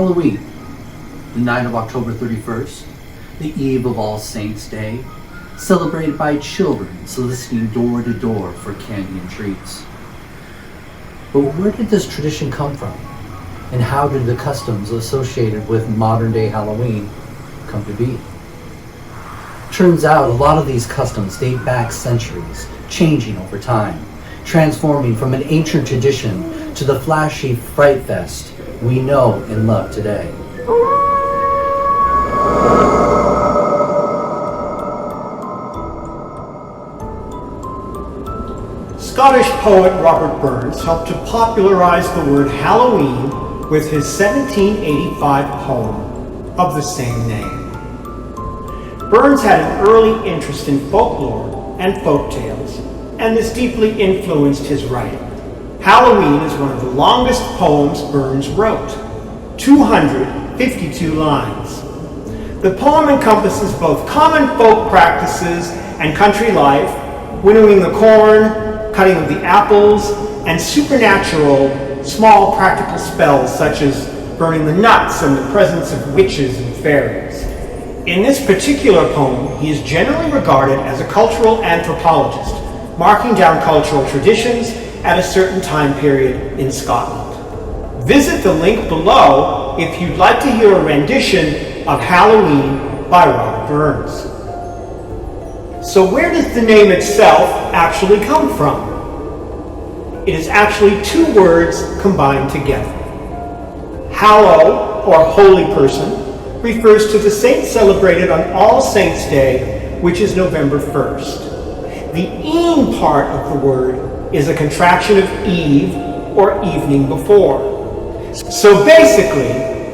Halloween, the night of October 31st, the eve of All Saints' Day, celebrated by children soliciting door to door for candy and treats. But where did this tradition come from? And how did the customs associated with modern-day Halloween come to be? Turns out a lot of these customs date back centuries, changing over time, transforming from an ancient tradition to the flashy fright fest we know and love today. Scottish poet Robert Burns helped to popularize the word Halloween with his 1785 poem of the same name. Burns had an early interest in folklore and folk tales, and this deeply influenced his writing. Halloween is one of the longest poems Burns wrote, 252 lines. The poem encompasses both common folk practices and country life, winnowing the corn, cutting of the apples, and supernatural, small practical spells such as burning the nuts and the presence of witches and fairies. In this particular poem, he is generally regarded as a cultural anthropologist, marking down cultural traditions at a certain time period in Scotland. Visit the link below if you'd like to hear a rendition of Halloween by Robert Burns. So where does the name itself actually come from? It is actually two words combined together. Hallow, or holy person, refers to the saint celebrated on All Saints' Day, which is November 1st. The "een" part of the word is a contraction of eve, or evening before. So basically,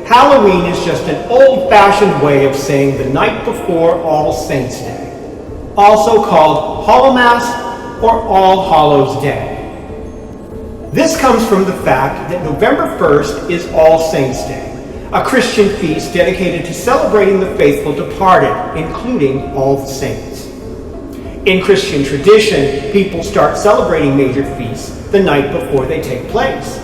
Halloween is just an old-fashioned way of saying the night before All Saints' Day, also called Hallowmass or All Hallows' Day. This comes from the fact that November 1st is All Saints' Day, a Christian feast dedicated to celebrating the faithful departed, including all the saints. In Christian tradition, people start celebrating major feasts the night before they take place,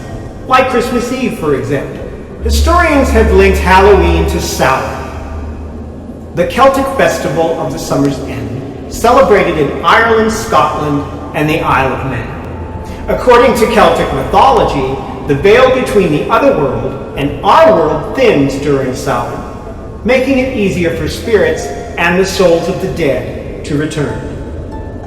like Christmas Eve, for example. Historians have linked Halloween to Samhain, the Celtic festival of the summer's end, celebrated in Ireland, Scotland, and the Isle of Man. According to Celtic mythology, the veil between the other world and our world thins during Samhain, making it easier for spirits and the souls of the dead to return.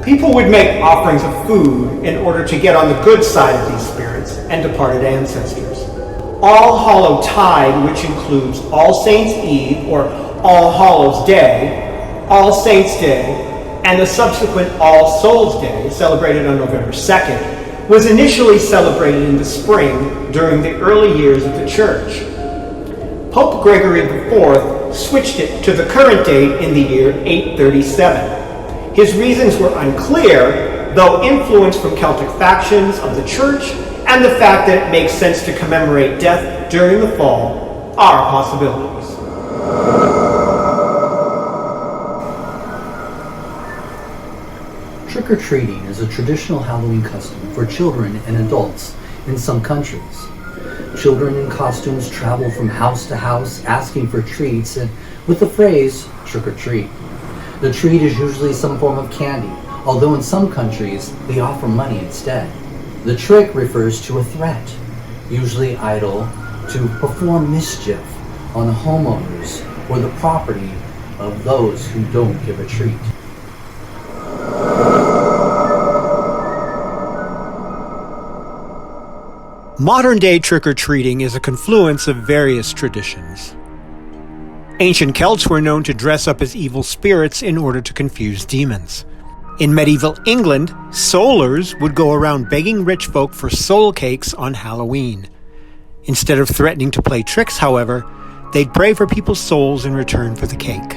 People would make offerings of food in order to get on the good side of these spirits and departed ancestors. All Hallow Tide, which includes All Saints' Eve or All Hallows' Day, All Saints' Day, and the subsequent All Souls' Day, celebrated on November 2nd, was initially celebrated in the spring during the early years of the church. Pope Gregory IV switched it to the current date in the year 837. His reasons were unclear, though influenced from Celtic factions of the church and the fact that it makes sense to commemorate death during the fall are possibilities. Trick-or-treating is a traditional Halloween custom for children and adults in some countries. Children in costumes travel from house to house asking for treats and with the phrase, trick-or-treat. The treat is usually some form of candy, although in some countries they offer money instead. The trick refers to a threat, usually idle, to perform mischief on homeowners or the property of those who don't give a treat. Modern-day trick-or-treating is a confluence of various traditions. Ancient Celts were known to dress up as evil spirits in order to confuse demons. In medieval England, soulers would go around begging rich folk for soul cakes on Halloween. Instead of threatening to play tricks, however, they'd pray for people's souls in return for the cake.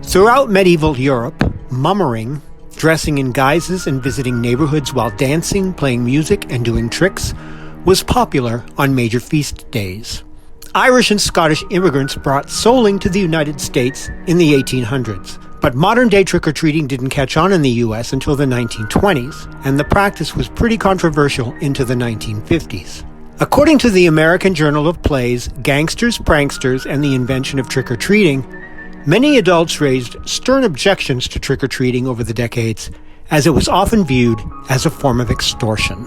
Throughout medieval Europe, mummering, dressing in guises and visiting neighborhoods while dancing, playing music, and doing tricks, was popular on major feast days. Irish and Scottish immigrants brought souling to the United States in the 1800s, but modern-day trick-or-treating didn't catch on in the U.S. until the 1920s, and the practice was pretty controversial into the 1950s. According to the American Journal of Plays, Gangsters, Pranksters, and the Invention of Trick-or-Treating, many adults raised stern objections to trick-or-treating over the decades, as it was often viewed as a form of extortion.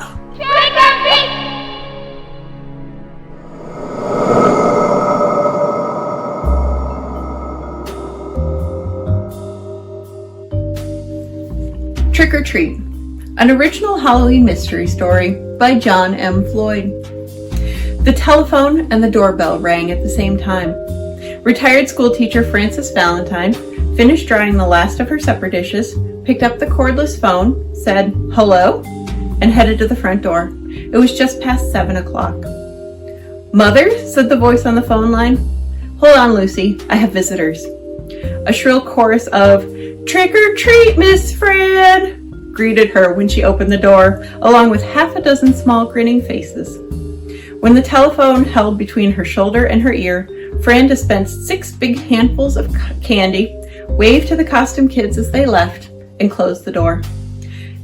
Trick or Treat, an original Halloween mystery story by John M. Floyd. The telephone and the doorbell rang at the same time. Retired school teacher Frances Valentine finished drying the last of her supper dishes, picked up the cordless phone, said, "Hello?" and headed to the front door. It was just past 7 o'clock. "Mother?" said the voice on the phone line. "Hold on, Lucy. I have visitors." A shrill chorus of, "Trick or treat, Miss Fran," greeted her when she opened the door, along with half a dozen small grinning faces. When the telephone held between her shoulder and her ear, Fran dispensed 6 big handfuls of candy, waved to the costume kids as they left, and closed the door.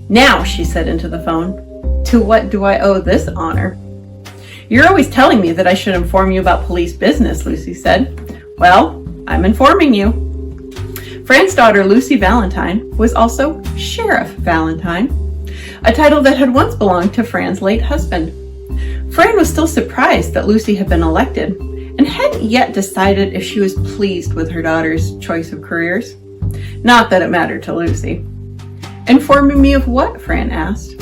"Now," she said into the phone, "to what do I owe this honor?" "You're always telling me that I should inform you about police business," Lucy said. "Well, I'm informing you." Fran's daughter, Lucy Valentine, was also Sheriff Valentine, a title that had once belonged to Fran's late husband. Fran was still surprised that Lucy had been elected and hadn't yet decided if she was pleased with her daughter's choice of careers. Not that it mattered to Lucy. "Informing me of what?" Fran asked.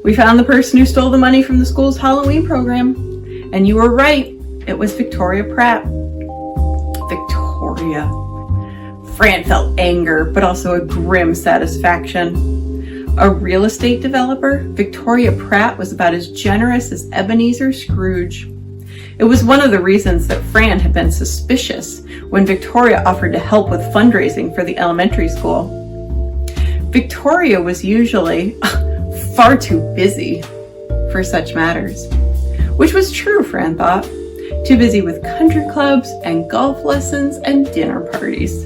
"We found the person who stole the money from the school's Halloween program. And you were right. It was Victoria Pratt." Victoria. Fran felt anger, but also a grim satisfaction. A real estate developer, Victoria Pratt was about as generous as Ebenezer Scrooge. It was one of the reasons that Fran had been suspicious when Victoria offered to help with fundraising for the elementary school. Victoria was usually far too busy for such matters, which was true, Fran thought. Too busy with country clubs and golf lessons and dinner parties.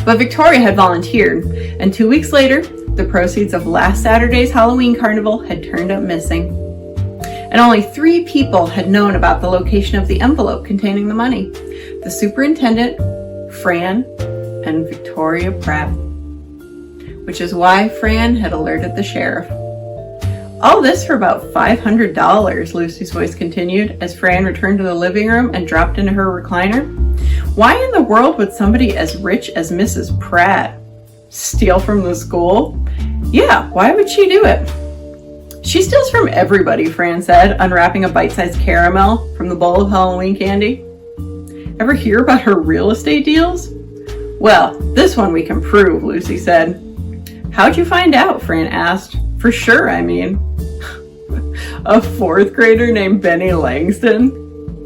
But Victoria had volunteered, and 2 weeks later, the proceeds of last Saturday's Halloween carnival had turned up missing. And only 3 people had known about the location of the envelope containing the money: the superintendent, Fran, and Victoria Pratt. Which is why Fran had alerted the sheriff. "All this for about $500, Lucy's voice continued as Fran returned to the living room and dropped into her recliner. "Why in the world would somebody as rich as Mrs. Pratt steal from the school? Yeah, why would she do it?" "She steals from everybody," Fran said, unwrapping a bite-sized caramel from the bowl of Halloween candy. "Ever hear about her real estate deals?" "Well, this one we can prove," Lucy said. "How'd you find out?" Fran asked. "For sure, I mean." "A 4th grader named Benny Langston?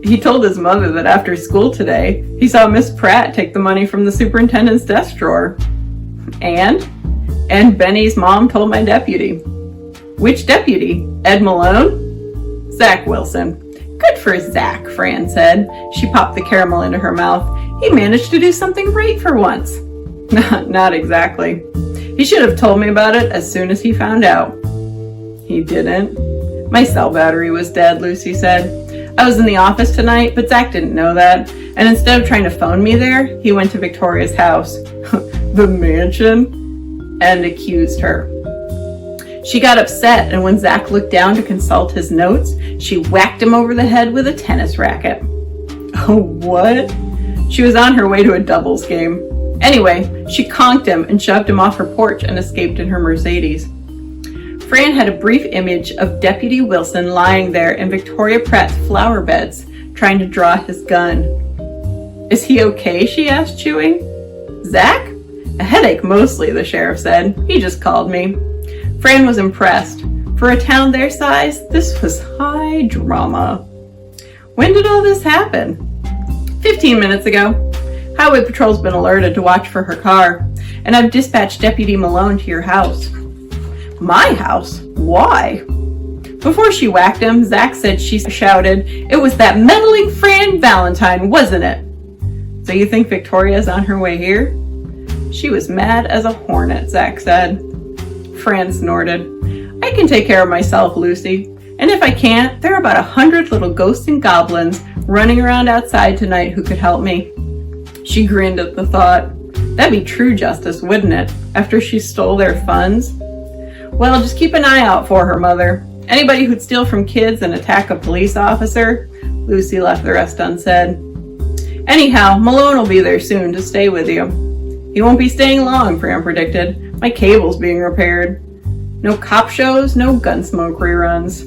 He told his mother that after school today, he saw Miss Pratt take the money from the superintendent's desk drawer. And Benny's mom told my deputy." "Which deputy? Ed Malone?" "Zach Wilson." "Good for Zach," Fran said. She popped the caramel into her mouth. "He managed to do something right for once." Not exactly. He should have told me about it as soon as he found out." "He didn't?" "My cell battery was dead," Lucy said. "I was in the office tonight, but Zach didn't know that. And instead of trying to phone me there, he went to Victoria's house." "The mansion?" "And accused her." She got upset, and when Zach looked down to consult his notes, she whacked him over the head with a tennis racket. "Oh, what?" "She was on her way to a doubles game. Anyway, she conked him and shoved him off her porch and escaped in her Mercedes." Fran had a brief image of Deputy Wilson lying there in Victoria Pratt's flower beds, trying to draw his gun. "Is he okay?" she asked, chewing. "Zach? A headache mostly," the sheriff said. "He just called me." Fran was impressed. For a town their size, this was high drama. "When did all this happen?" 15 minutes ago. Highway Patrol's been alerted to watch for her car, and I've dispatched Deputy Malone to your house." "My house? Why?" Before she whacked him, Zach said she shouted, "It was that meddling Fran Valentine, wasn't it?" "So you think Victoria's on her way here?" "She was mad as a hornet," Zach said. Fran snorted. "I can take care of myself, Lucy. And if I can't, there are about 100 little ghosts and goblins running around outside tonight who could help me." She grinned at the thought. That'd be true justice, wouldn't it, after she stole their funds? "Well, just keep an eye out for her, Mother. Anybody who'd steal from kids and attack a police officer." Lucy left the rest unsaid. "Anyhow, Malone will be there soon to stay with you." "He won't be staying long," Fran predicted. "My cable's being repaired." "No cop shows, no Gunsmoke reruns."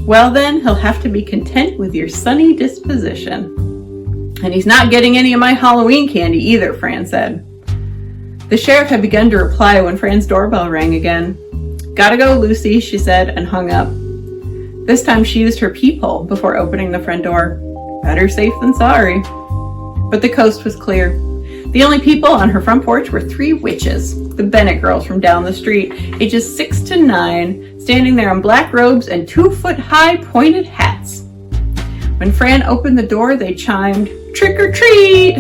"Well then, he'll have to be content with your sunny disposition." "And he's not getting any of my Halloween candy either," Fran said. The sheriff had begun to reply when Fran's doorbell rang again. "Gotta go, Lucy," she said, and hung up. This time she used her peephole before opening the front door. Better safe than sorry. But the coast was clear. The only people on her front porch were 3 witches, the Bennett girls from down the street, ages 6 to 9, standing there in black robes and 2-foot-high pointed hats. When Fran opened the door, they chimed, "Trick or treat!"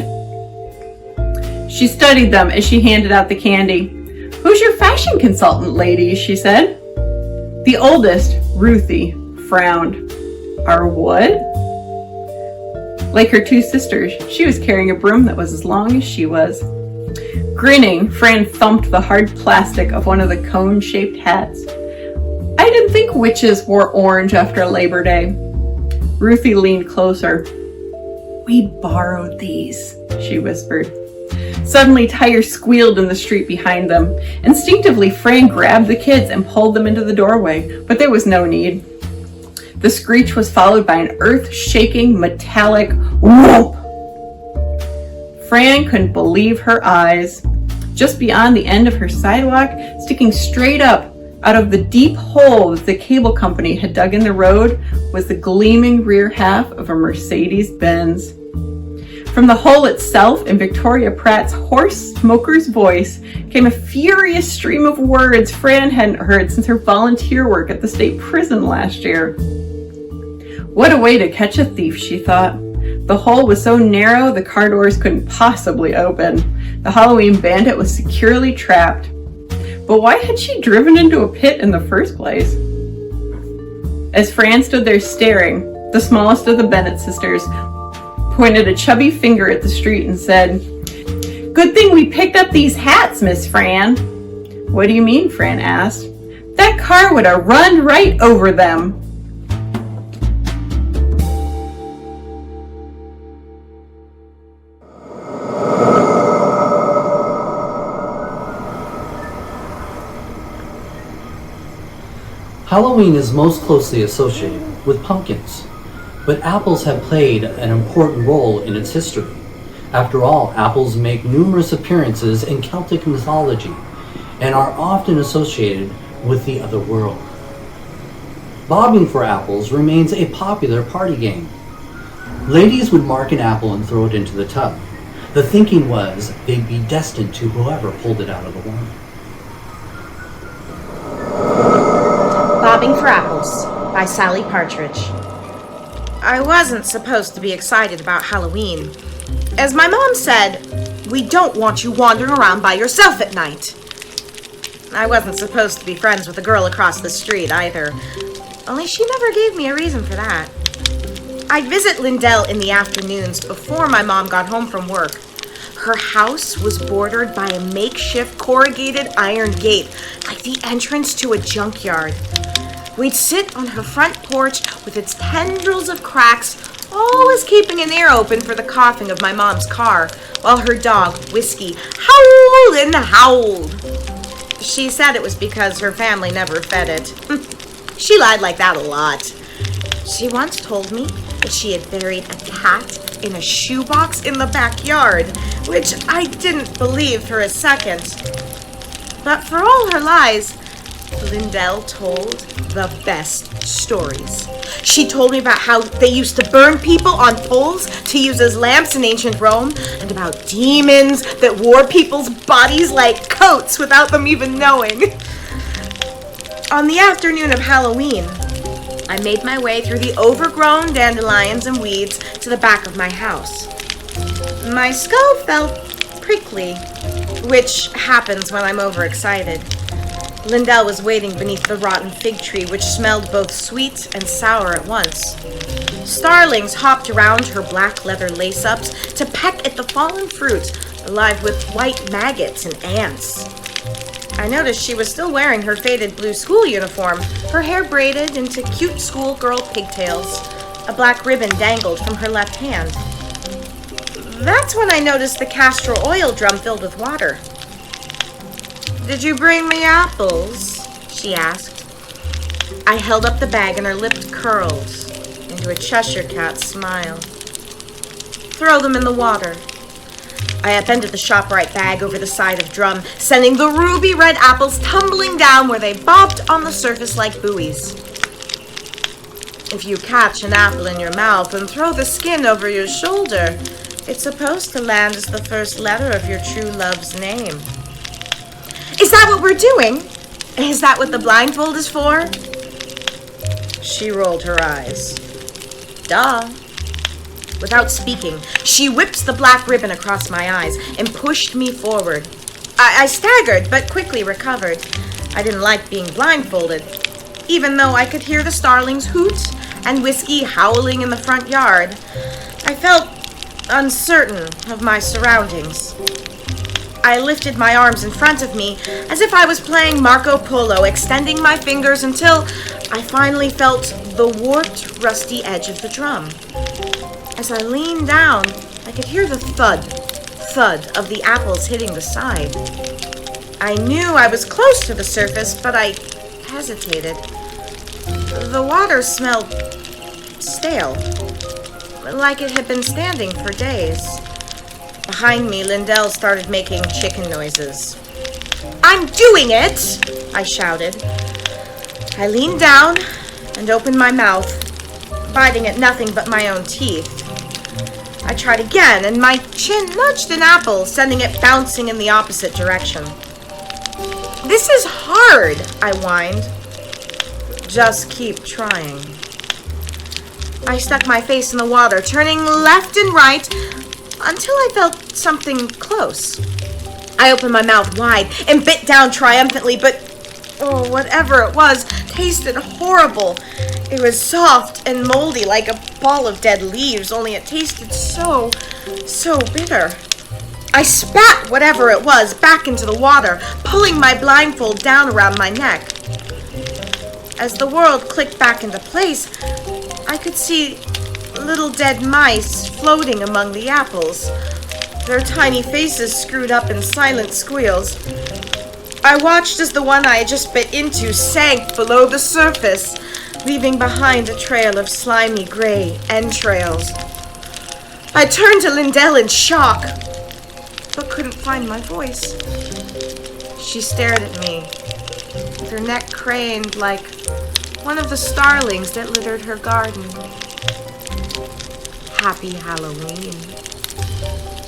She studied them as she handed out the candy. "Who's your fashion consultant, ladies?" she said. The oldest, Ruthie, frowned. "Our what?" Like her 2 sisters, she was carrying a broom that was as long as she was. Grinning, Fran thumped the hard plastic of one of the cone-shaped hats. "I didn't think witches wore orange after Labor Day." Ruthie leaned closer. "We borrowed these," she whispered. Suddenly, tires squealed in the street behind them. Instinctively, Fran grabbed the kids and pulled them into the doorway, but there was no need. The screech was followed by an earth-shaking, metallic whoop. Fran couldn't believe her eyes. Just beyond the end of her sidewalk, sticking straight up out of the deep hole that the cable company had dug in the road, was the gleaming rear half of a Mercedes-Benz. From the hole itself, in Victoria Pratt's hoarse smoker's voice, came a furious stream of words Fran hadn't heard since her volunteer work at the state prison last year. What a way to catch a thief, she thought. The hole was so narrow the car doors couldn't possibly open. The Halloween bandit was securely trapped. But why had she driven into a pit in the first place? As Fran stood there staring, the smallest of the Bennett sisters pointed a chubby finger at the street and said, "Good thing we picked up these hats, Miss Fran." "What do you mean?" Fran asked. "That car would have run right over them." Halloween is most closely associated with pumpkins, but apples have played an important role in its history. After all, apples make numerous appearances in Celtic mythology and are often associated with the other world. Bobbing for apples remains a popular party game. Ladies would mark an apple and throw it into the tub. The thinking was they'd be destined to whoever pulled it out of the water. Bobbing for Apples by Sally Partridge. I wasn't supposed to be excited about Halloween. As my mom said, we don't want you wandering around by yourself at night. I wasn't supposed to be friends with the girl across the street either, only she never gave me a reason for that. I'd visit Lindell in the afternoons before my mom got home from work. Her house was bordered by a makeshift corrugated iron gate, like the entrance to a junkyard. We'd sit on her front porch with its tendrils of cracks, always keeping an ear open for the coughing of my mom's car, while her dog, Whiskey, howled and howled. She said it was because her family never fed it. She lied like that a lot. She once told me that she had buried a cat in a shoebox in the backyard, which I didn't believe for a second. But for all her lies, Lindell told the best stories. She told me about how they used to burn people on poles to use as lamps in ancient Rome, and about demons that wore people's bodies like coats without them even knowing. On the afternoon of Halloween, I made my way through the overgrown dandelions and weeds to the back of my house. My skull felt prickly, which happens when I'm overexcited. Lindell was waiting beneath the rotten fig tree, which smelled both sweet and sour at once. Starlings hopped around her black leather lace-ups to peck at the fallen fruit, alive with white maggots and ants. I noticed she was still wearing her faded blue school uniform, her hair braided into cute schoolgirl pigtails. A black ribbon dangled from her left hand. That's when I noticed the castor oil drum filled with water. "Did you bring me apples?" she asked. I held up the bag and her lips curled into a Cheshire cat smile. "Throw them in the water." I upended the ShopRite bag over the side of drum, sending the ruby red apples tumbling down where they bobbed on the surface like buoys. If you catch an apple in your mouth and throw the skin over your shoulder, it's supposed to land as the first letter of your true love's name. "Is that what we're doing? Is that what the blindfold is for?" She rolled her eyes. "Duh." Without speaking, she whipped the black ribbon across my eyes and pushed me forward. I staggered, but quickly recovered. I didn't like being blindfolded. Even though I could hear the starlings hoot and Whiskey howling in the front yard, I felt uncertain of my surroundings. I lifted my arms in front of me as if I was playing Marco Polo, extending my fingers until I finally felt the warped, rusty edge of the drum. As I leaned down, I could hear the thud of the apples hitting the side. I knew I was close to the surface, but I hesitated. The water smelled stale, like it had been standing for days. Behind me, Lindell started making chicken noises. "I'm doing it!" I shouted. I leaned down and opened my mouth, biting at nothing but my own teeth. I tried again, and my chin nudged an apple, sending it bouncing in the opposite direction. "This is hard," I whined. "Just keep trying." I stuck my face in the water, turning left and right until I felt something close. I opened my mouth wide and bit down triumphantly, but whatever it was tasted horrible. It was soft and moldy like a ball of dead leaves, only it tasted so bitter. I spat whatever it was back into the water, pulling my blindfold down around my neck. As the world clicked back into place, I could see little dead mice floating among the apples, their tiny faces screwed up in silent squeals. I watched as the one I had just bit into sank below the surface, leaving behind a trail of slimy gray entrails. I turned to Lindell in shock, but couldn't find my voice. She stared at me, with her neck craned like one of the starlings that littered her garden. "Happy Halloween,"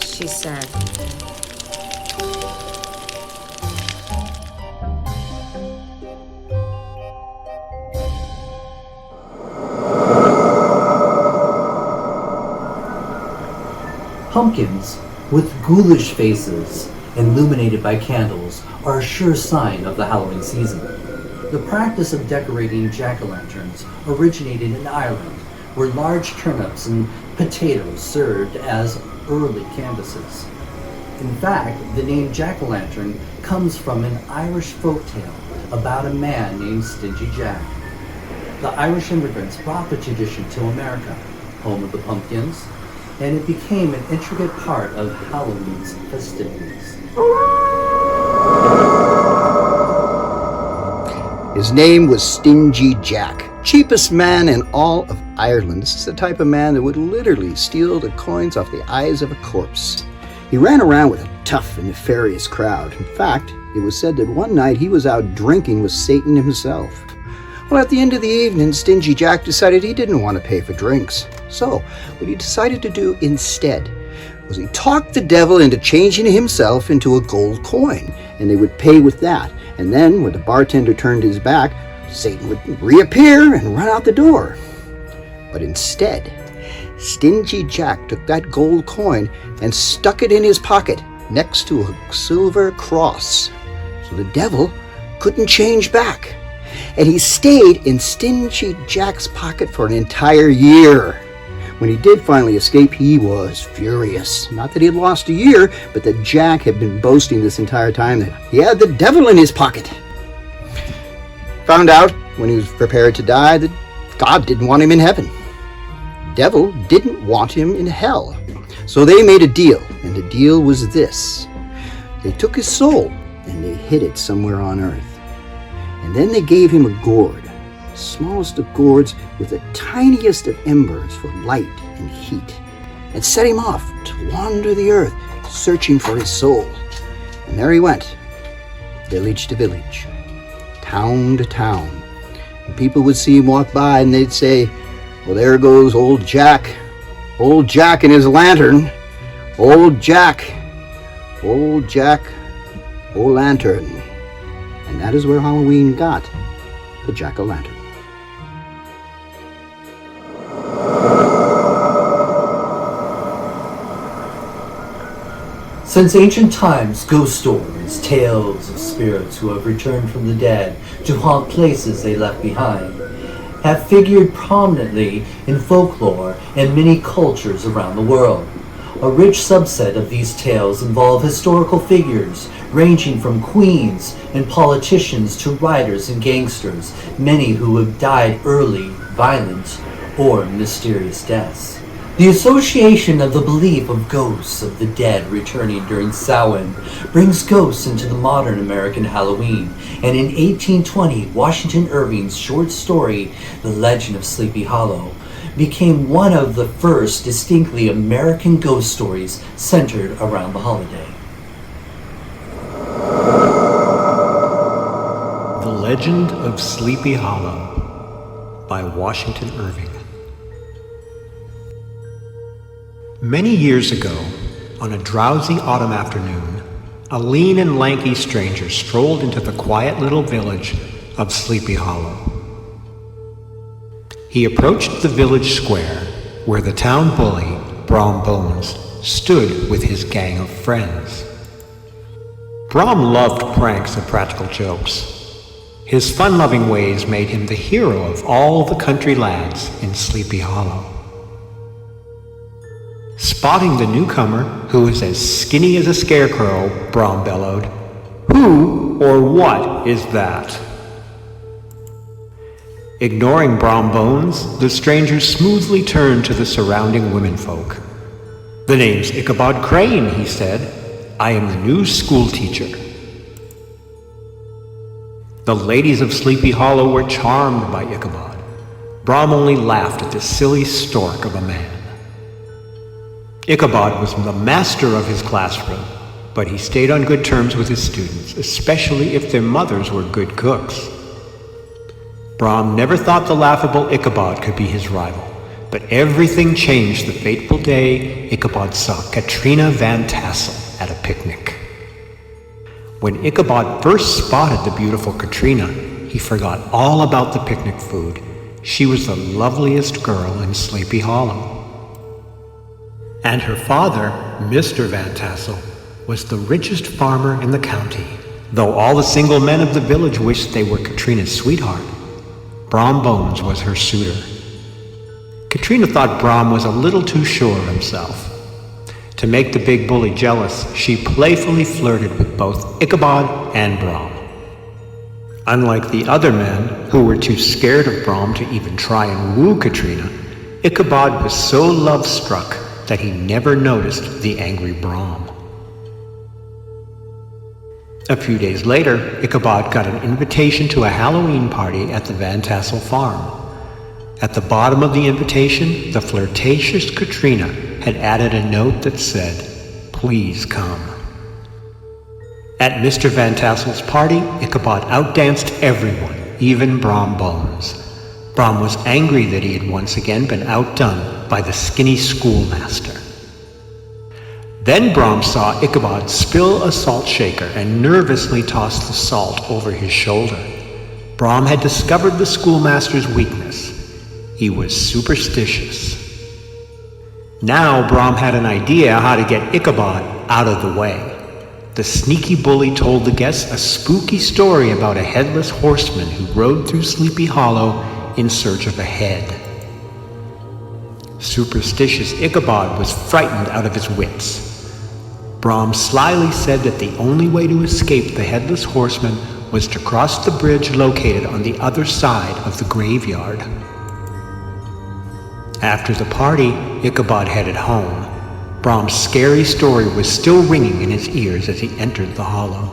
she said. Pumpkins with ghoulish faces illuminated by candles are a sure sign of the Halloween season. The practice of decorating jack-o'-lanterns originated in Ireland, where large turnips and potatoes served as early canvases. In fact, the name jack-o'-lantern comes from an Irish folktale about a man named Stingy Jack. The Irish immigrants brought the tradition to America, home of the pumpkins, and it became an intricate part of Halloween's festivities. His name was Stingy Jack, cheapest man in all of Ireland. This is the type of man that would literally steal the coins off the eyes of a corpse. He ran around with a tough and nefarious crowd. In fact, it was said that one night he was out drinking with Satan himself. Well, at the end of the evening, Stingy Jack decided he didn't want to pay for drinks. So, what he decided to do instead was he talked the devil into changing himself into a gold coin, and they would pay with that. And then, when the bartender turned his back, Satan would reappear and run out the door. But instead, Stingy Jack took that gold coin and stuck it in his pocket next to a silver cross. So the devil couldn't change back. And he stayed in Stingy Jack's pocket for an entire year. When he did finally escape, he was furious. Not that he had lost a year, but that Jack had been boasting this entire time that he had the devil in his pocket. Found out when he was prepared to die that God didn't want him in heaven. Devil didn't want him in hell. So they made a deal, and the deal was this. They took his soul and they hid it somewhere on earth. And then they gave him a gourd, the smallest of gourds with the tiniest of embers for light and heat, and set him off to wander the earth, searching for his soul. And there he went, village to village, town to town. And people would see him walk by and they'd say, "Well, there goes old Jack and his lantern. Old Jack, old lantern." And that is where Halloween got the jack-o'-lantern. Since ancient times, ghost stories, tales of spirits who have returned from the dead to haunt places they left behind, have figured prominently in folklore and many cultures around the world. A rich subset of these tales involve historical figures ranging from queens and politicians to writers and gangsters, many who have died early, violent, or mysterious deaths. The association of the belief of ghosts of the dead returning during Samhain brings ghosts into the modern American Halloween, and in 1820, Washington Irving's short story, The Legend of Sleepy Hollow, became one of the first distinctly American ghost stories centered around the holiday. The Legend of Sleepy Hollow by Washington Irving. Many years ago, on a drowsy autumn afternoon, a lean and lanky stranger strolled into the quiet little village of Sleepy Hollow. He approached the village square, where the town bully, Brom Bones, stood with his gang of friends. Brom loved pranks and practical jokes. His fun-loving ways made him the hero of all the country lads in Sleepy Hollow. Spotting the newcomer, who was as skinny as a scarecrow, Brom bellowed, "Who or what is that?" Ignoring Brom Bones, the stranger smoothly turned to the surrounding womenfolk. "The name's Ichabod Crane," he said. "I am the new school teacher." The ladies of Sleepy Hollow were charmed by Ichabod. Brom only laughed at this silly stork of a man. Ichabod was the master of his classroom, but he stayed on good terms with his students, especially if their mothers were good cooks. Brom never thought the laughable Ichabod could be his rival, but everything changed the fateful day Ichabod saw Katrina Van Tassel at a picnic. When Ichabod first spotted the beautiful Katrina, he forgot all about the picnic food. She was the loveliest girl in Sleepy Hollow. And her father, Mr. Van Tassel, was the richest farmer in the county. Though all the single men of the village wished they were Katrina's sweetheart, Brom Bones was her suitor. Katrina thought Brom was a little too sure of himself. To make the big bully jealous, she playfully flirted with both Ichabod and Brom. Unlike the other men, who were too scared of Brom to even try and woo Katrina, Ichabod was so love-struck that he never noticed the angry Brom. A few days later, Ichabod got an invitation to a Halloween party at the Van Tassel farm. At the bottom of the invitation, the flirtatious Katrina had added a note that said, "Please come." At Mr. Van Tassel's party, Ichabod outdanced everyone, even Brom Bones. Brom was angry that he had once again been outdone by the skinny schoolmaster. Then Brom saw Ichabod spill a salt shaker and nervously toss the salt over his shoulder. Brom had discovered the schoolmaster's weakness. He was superstitious. Now Brom had an idea how to get Ichabod out of the way. The sneaky bully told the guests a spooky story about a headless horseman who rode through Sleepy Hollow in search of a head. Superstitious Ichabod was frightened out of his wits. Brahms slyly said that the only way to escape the headless horseman was to cross the bridge located on the other side of the graveyard. After the party, Ichabod headed home. Brahms' scary story was still ringing in his ears as he entered the hollow.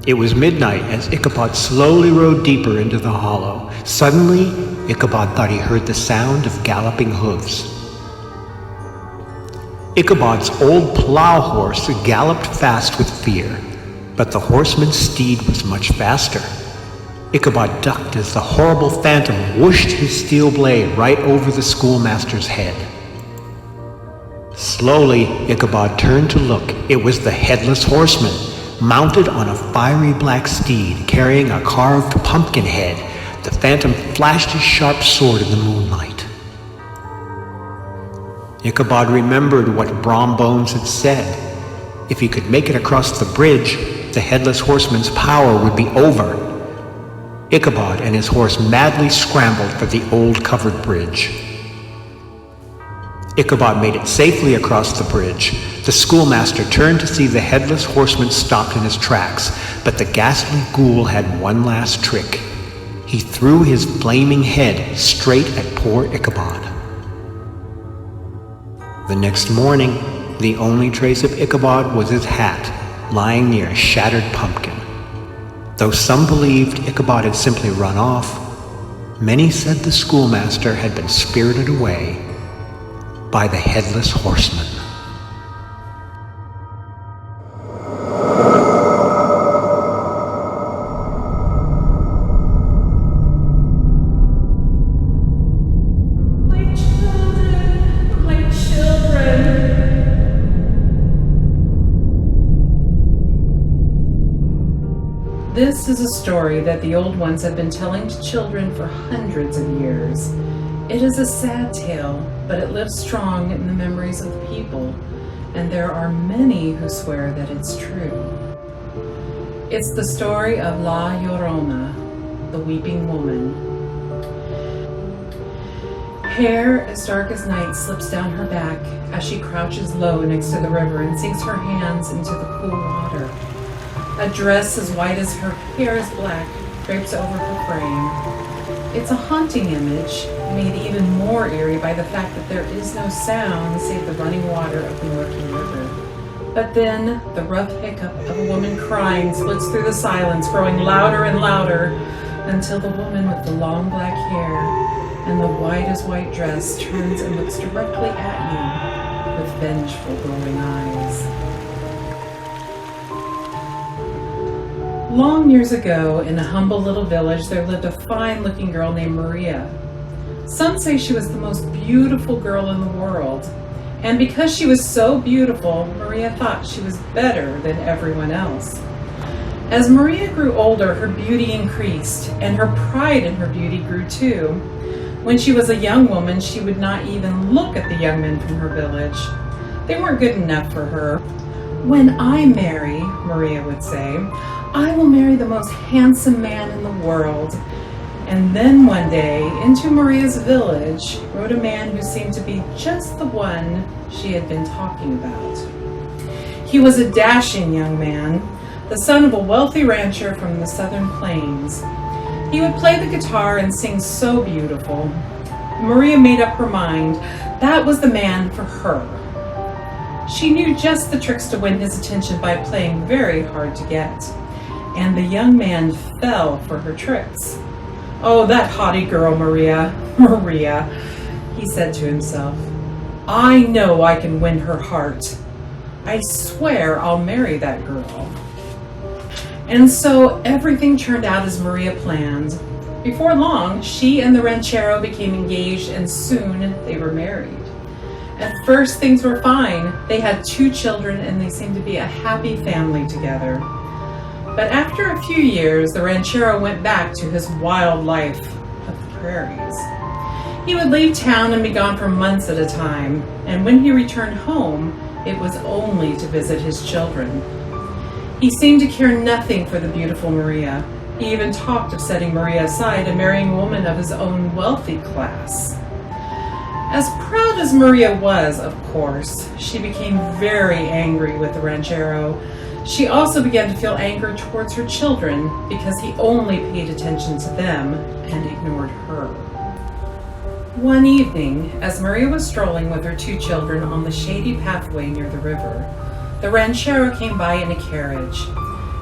It was midnight as Ichabod slowly rode deeper into the hollow. Suddenly, Ichabod thought he heard the sound of galloping hooves. Ichabod's old plow horse galloped fast with fear, but the horseman's steed was much faster. Ichabod ducked as the horrible phantom whooshed his steel blade right over the schoolmaster's head. Slowly, Ichabod turned to look. It was the headless horseman, mounted on a fiery black steed, carrying a carved pumpkin head. The phantom flashed his sharp sword in the moonlight. Ichabod remembered what Brom Bones had said. If he could make it across the bridge, the headless horseman's power would be over. Ichabod and his horse madly scrambled for the old covered bridge. Ichabod made it safely across the bridge. The schoolmaster turned to see the headless horseman stopped in his tracks, but the ghastly ghoul had one last trick. He threw his flaming head straight at poor Ichabod. The next morning, the only trace of Ichabod was his hat, lying near a shattered pumpkin. Though some believed Ichabod had simply run off, many said the schoolmaster had been spirited away by the headless horseman. My children. This is a story that the old ones have been telling to children for hundreds of years. It is a sad tale, but it lives strong in the memories of the people, and there are many who swear that it's true. It's the story of La Llorona, the weeping woman. Hair as dark as night slips down her back as she crouches low next to the river and sinks her hands into the cool water. A dress as white as her hair is black drapes over her frame. It's a haunting image, made even more eerie by the fact that there is no sound save the running water of the murky river. But then, the rough hiccup of a woman crying splits through the silence, growing louder and louder, until the woman with the long black hair and the white as white dress turns and looks directly at you with vengeful glowing eyes. Long years ago, in a humble little village, there lived a fine-looking girl named Maria. Some say she was the most beautiful girl in the world, and because she was so beautiful, Maria thought she was better than everyone else. As Maria grew older, her beauty increased, and her pride in her beauty grew too. When she was a young woman, she would not even look at the young men from her village. They weren't good enough for her. "When I marry," Maria would say, "I will marry the most handsome man in the world." And then one day, into Maria's village rode a man who seemed to be just the one she had been talking about. He was a dashing young man, the son of a wealthy rancher from the southern plains. He would play the guitar and sing so beautiful. Maria made up her mind that was the man for her. She knew just the tricks to win his attention by playing very hard to get. And the young man fell for her tricks. "Oh, that haughty girl, Maria, Maria," he said to himself. "I know I can win her heart. I swear I'll marry that girl." And so everything turned out as Maria planned. Before long, she and the ranchero became engaged, and soon they were married. At first, things were fine. They had 2 children, and they seemed to be a happy family together. But after a few years, the ranchero went back to his wild life of the prairies. He would leave town and be gone for months at a time, and when he returned home, it was only to visit his children. He seemed to care nothing for the beautiful Maria. He even talked of setting Maria aside and marrying a woman of his own wealthy class. As proud as Maria was, of course, she became very angry with the ranchero. She also began to feel anger towards her children because he only paid attention to them and ignored her. One evening, as Maria was strolling with her two children on the shady pathway near the river, the ranchero came by in a carriage.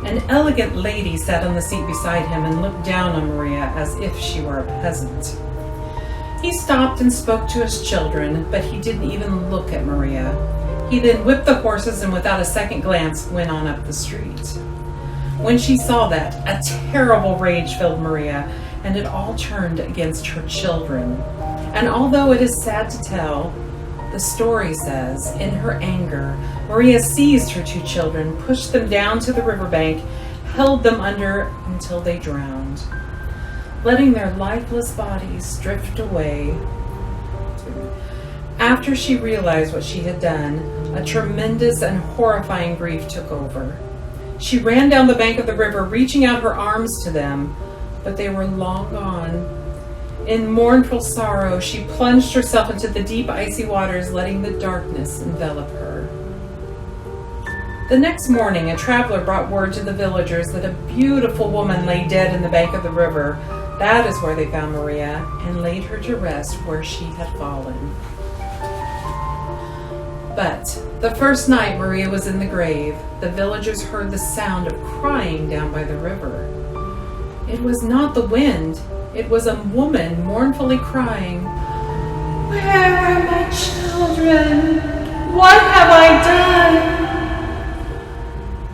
An elegant lady sat on the seat beside him and looked down on Maria as if she were a peasant. He stopped and spoke to his children, but he didn't even look at Maria. He then whipped the horses and without a second glance went on up the street. When she saw that, a terrible rage filled Maria, and it all turned against her children. And although it is sad to tell, the story says, in her anger, Maria seized her two children, pushed them down to the riverbank, held them under until they drowned, letting their lifeless bodies drift away. After she realized what she had done, a tremendous and horrifying grief took over. She ran down the bank of the river, reaching out her arms to them, but they were long gone. In mournful sorrow, she plunged herself into the deep, icy waters, letting the darkness envelop her. The next morning, a traveler brought word to the villagers that a beautiful woman lay dead in the bank of the river. That is where they found Maria and laid her to rest where she had fallen. But the first night Maria was in the grave, the villagers heard the sound of crying down by the river. It was not the wind. It was a woman mournfully crying, "Where are my children? What have I done?"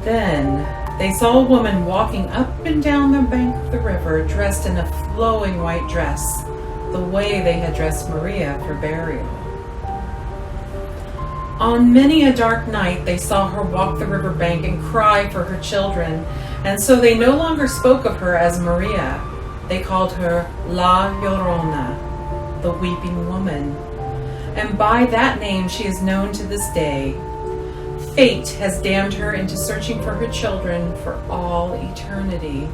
Then they saw a woman walking up and down the bank of the river, dressed in a flowing white dress, the way they had dressed Maria for burial. On many a dark night, they saw her walk the riverbank and cry for her children, and so they no longer spoke of her as Maria. They called her La Llorona, the weeping woman, and by that name she is known to this day. Fate has damned her into searching for her children for all eternity.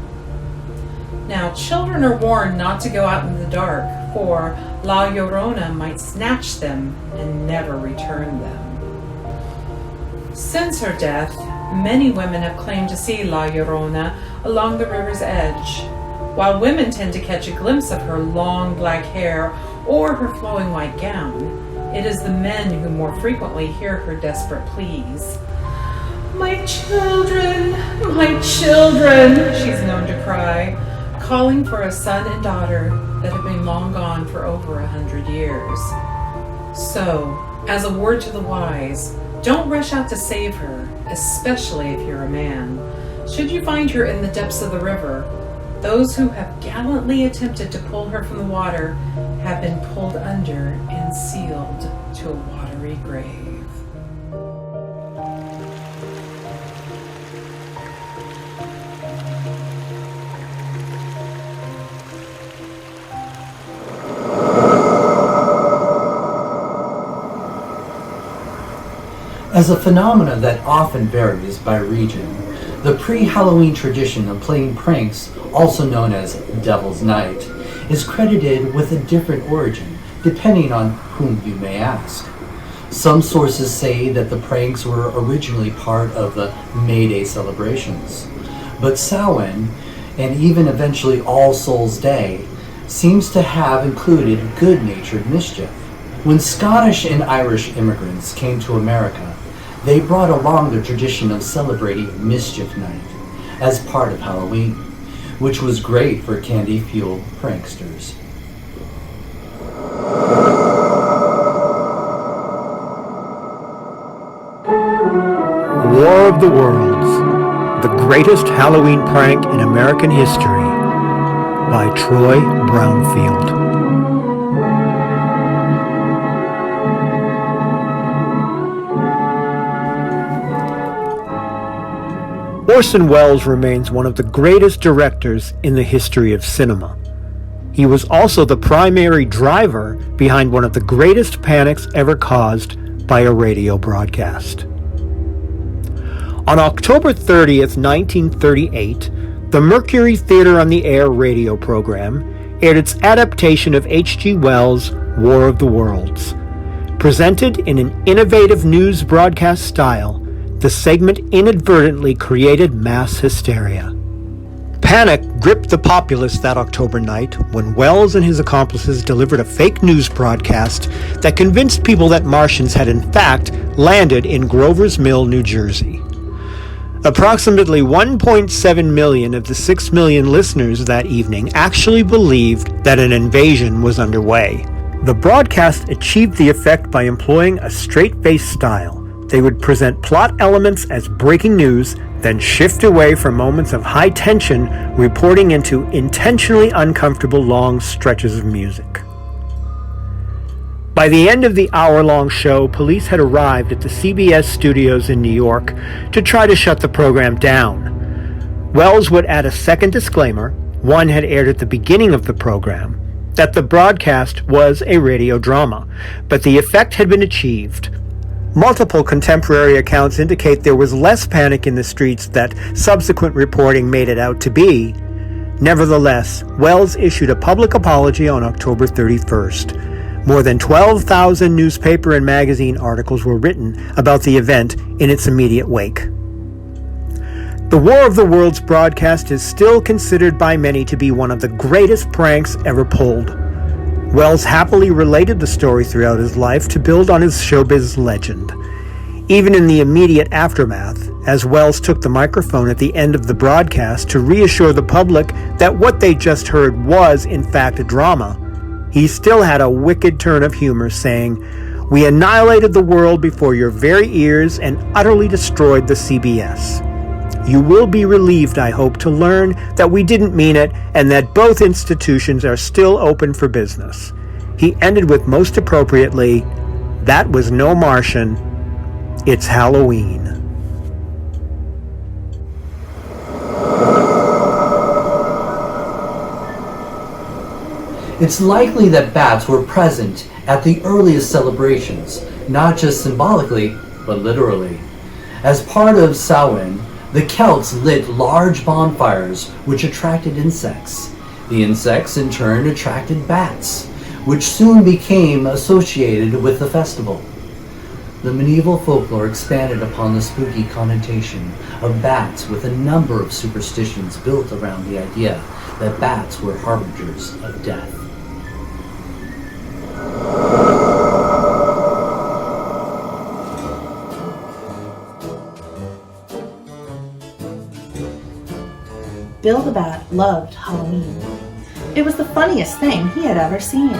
Now, children are warned not to go out in the dark, for La Llorona might snatch them and never return them. Since her death, many women have claimed to see La Llorona along the river's edge. While women tend to catch a glimpse of her long black hair or her flowing white gown, it is the men who more frequently hear her desperate pleas. "My children, my children," she's known to cry, calling for a son and daughter that have been long gone for over 100 years. So, as a word to the wise, don't rush out to save her, especially if you're a man. Should you find her in the depths of the river, those who have gallantly attempted to pull her from the water have been pulled under and sealed to a watery grave. As a phenomenon that often varies by region, the pre-Halloween tradition of playing pranks, also known as Devil's Night, is credited with a different origin, depending on whom you may ask. Some sources say that the pranks were originally part of the May Day celebrations, but Samhain, and even eventually All Souls Day, seems to have included good-natured mischief. When Scottish and Irish immigrants came to America, they brought along the tradition of celebrating Mischief Night as part of Halloween, which was great for candy-fueled pranksters. War of the Worlds, the greatest Halloween prank in American history, by Troy Brownfield. Orson Welles remains one of the greatest directors in the history of cinema. He was also the primary driver behind one of the greatest panics ever caused by a radio broadcast. On October 30th, 1938, the Mercury Theater on the Air radio program aired its adaptation of H.G. Wells' War of the Worlds. Presented in an innovative news broadcast style, the segment inadvertently created mass hysteria. Panic gripped the populace that October night when Wells and his accomplices delivered a fake news broadcast that convinced people that Martians had in fact landed in Grover's Mill, New Jersey. Approximately 1.7 million of the 6 million listeners that evening actually believed that an invasion was underway. The broadcast achieved the effect by employing a straight-faced style. They would present plot elements as breaking news, then shift away for moments of high tension, reporting into intentionally uncomfortable long stretches of music. By the end of the hour-long show, police had arrived at the CBS studios in New York to try to shut the program down. Wells would add a second disclaimer, one had aired at the beginning of the program, that the broadcast was a radio drama, but the effect had been achieved. Multiple contemporary accounts indicate there was less panic in the streets that subsequent reporting made it out to be. Nevertheless, Wells issued a public apology on October 31st. More than 12,000 newspaper and magazine articles were written about the event in its immediate wake. The War of the Worlds broadcast is still considered by many to be one of the greatest pranks ever pulled. Wells happily related the story throughout his life to build on his showbiz legend. Even in the immediate aftermath, as Wells took the microphone at the end of the broadcast to reassure the public that what they just heard was, in fact, a drama, he still had a wicked turn of humor, saying, "We annihilated the world before your very ears and utterly destroyed the CBS. You will be relieved, I hope, to learn that we didn't mean it and that both institutions are still open for business." He ended with, most appropriately, "That was no Martian. It's Halloween." It's likely that bats were present at the earliest celebrations, not just symbolically, but literally. As part of Samhain, the Celts lit large bonfires which attracted insects. The insects in turn attracted bats, which soon became associated with the festival. The medieval folklore expanded upon the spooky connotation of bats with a number of superstitions built around the idea that bats were harbingers of death. Bill the Bat loved Halloween. It was the funniest thing he had ever seen.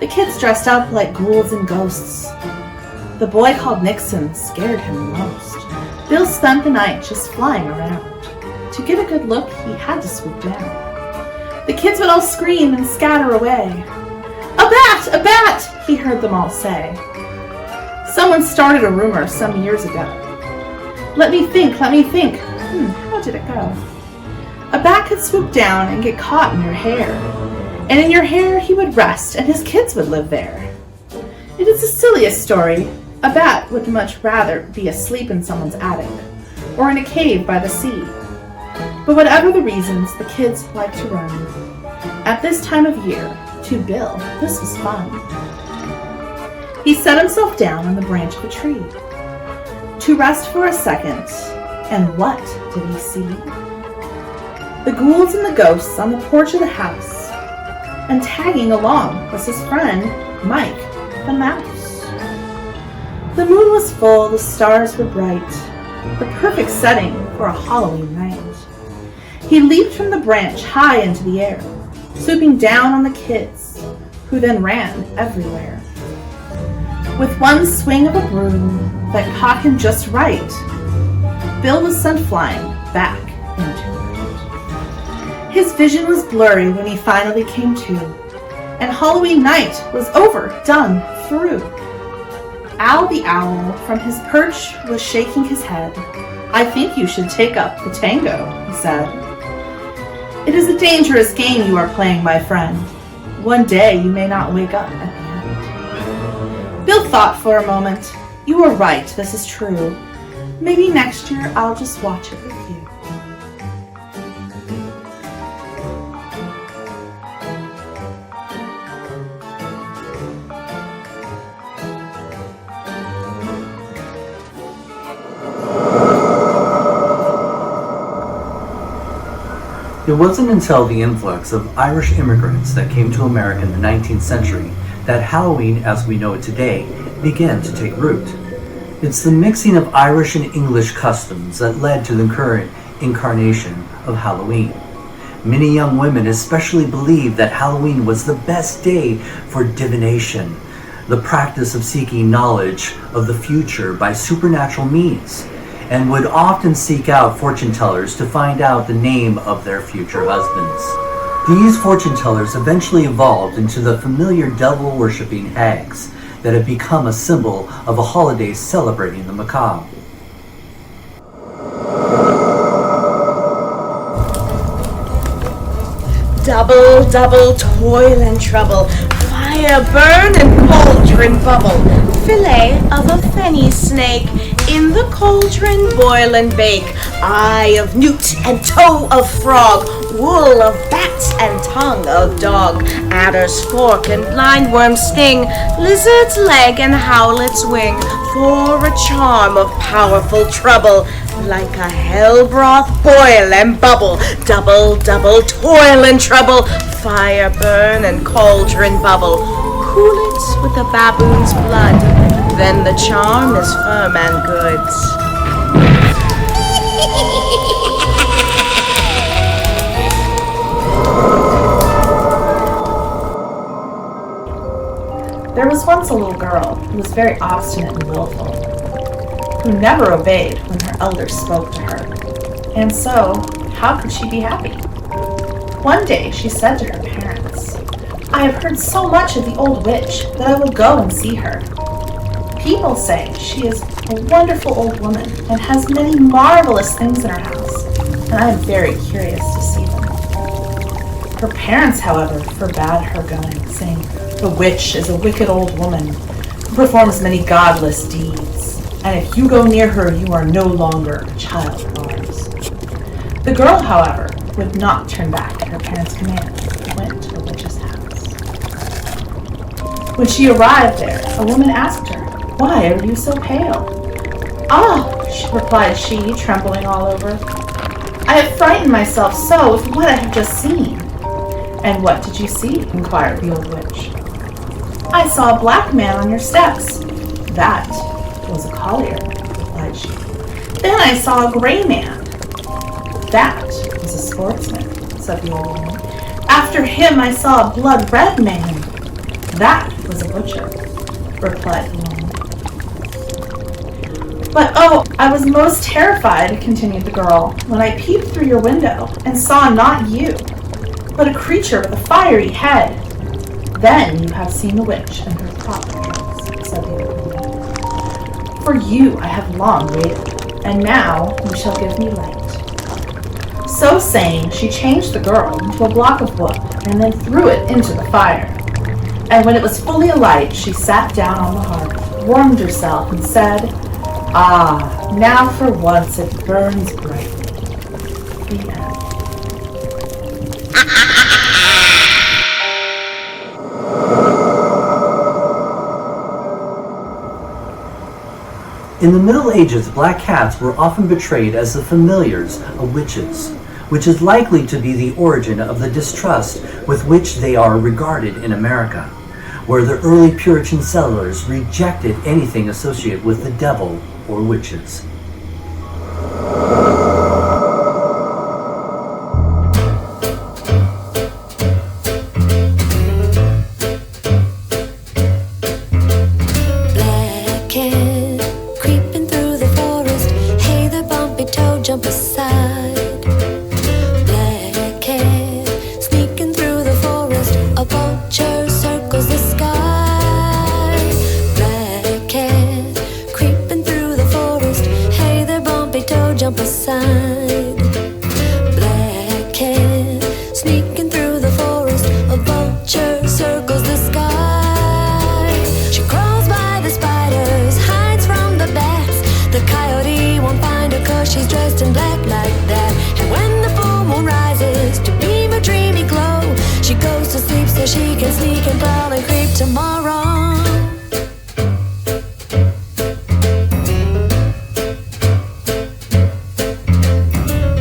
The kids dressed up like ghouls and ghosts. The boy called Nixon scared him most. Bill spent the night just flying around. To get a good look, he had to swoop down. The kids would all scream and scatter away. "A bat! A bat!" he heard them all say. Someone started a rumor some years ago. Let me think. How did it go? A bat could swoop down and get caught in your hair. And in your hair he would rest and his kids would live there. It is the silliest story. A bat would much rather be asleep in someone's attic or in a cave by the sea. But whatever the reasons, the kids like to run. At this time of year, to Bill, this was fun. He set himself down on the branch of a tree to rest for a second, and what did he see? The ghouls and the ghosts on the porch of the house, and tagging along was his friend, Mike the Mouse. The moon was full, the stars were bright, the perfect setting for a Halloween night. He leaped from the branch high into the air, swooping down on the kids, who then ran everywhere. With one swing of a broom that caught him just right, Bill was sent flying back into it. His vision was blurry when he finally came to, and Halloween night was over, done, through. Al the Owl from his perch was shaking his head. "I think you should take up the tango," he said. "It is a dangerous game you are playing, my friend. One day you may not wake up at the end." Bill thought for a moment. You were right, this is true. Maybe next year I'll just watch it with you. It wasn't until the influx of Irish immigrants that came to America in the 19th century that Halloween, as we know it today, began to take root. It's the mixing of Irish and English customs that led to the current incarnation of Halloween. Many young women especially believed that Halloween was the best day for divination, the practice of seeking knowledge of the future by supernatural means, and would often seek out fortune tellers to find out the name of their future husbands. These fortune tellers eventually evolved into the familiar devil-worshipping hags that have become a symbol of a holiday celebrating the macabre. Double, double toil and trouble, fire burn and cauldron bubble, fillet of a fenny snake, in the cauldron boil and bake, eye of newt and toe of frog, wool of bat and tongue of dog, adder's fork and blindworm's sting, lizard's leg and howlet's wing, for a charm of powerful trouble, like a hell broth boil and bubble, double, double toil and trouble, fire burn and cauldron bubble, cool it with a baboon's blood, then the charm is firm and good. There was once a little girl who was very obstinate and willful, who never obeyed when her elders spoke to her. And so, how could she be happy? One day she said to her parents, "I have heard so much of the old witch that I will go and see her. People say she is a wonderful old woman and has many marvelous things in her house, and I am very curious to see them." Her parents, however, forbade her going, saying, "The witch is a wicked old woman who performs many godless deeds, and if you go near her, you are no longer a child of ours." The girl, however, would not turn back at her parents' command and went to the witch's house. When she arrived there, a woman asked her, "Why are you so pale?" "Ah," replied she, trembling all over, "I have frightened myself so with what I have just seen." "And what did you see?" inquired the old witch. "I saw a black man on your steps." "That was a collier," replied she. "Then I saw a gray man." "That was a sportsman," said the old woman. "After him I saw a blood-red man." "That was a butcher," replied the woman. "But oh, I was most terrified," continued the girl, "when I peeped through your window and saw not you, but a creature with a fiery head." "Then you have seen the witch in her proper dress," said the old woman. "For you I have long waited, and now you shall give me light." So saying, she changed the girl into a block of wood and then threw it into the fire. And when it was fully alight, she sat down on the hearth, warmed herself, and said, "Ah, now for once it burns brightly." The end. In the Middle Ages, black cats were often portrayed as the familiars of witches, which is likely to be the origin of the distrust with which they are regarded in America, where the early Puritan settlers rejected anything associated with the devil or witches. Jump aside. Black cat sneaking through the forest. A vulture circles the sky. Black cat creeping through the forest. Hey there, bumpy toe, jump aside. Black cat sneaking through the forest. A vulture circles the sky. She crawls by the spiders, hides from 'cause she's dressed in black like that. And when the full moon rises to beam a dreamy glow, she goes to sleep so she can sneak and prowl and creep tomorrow.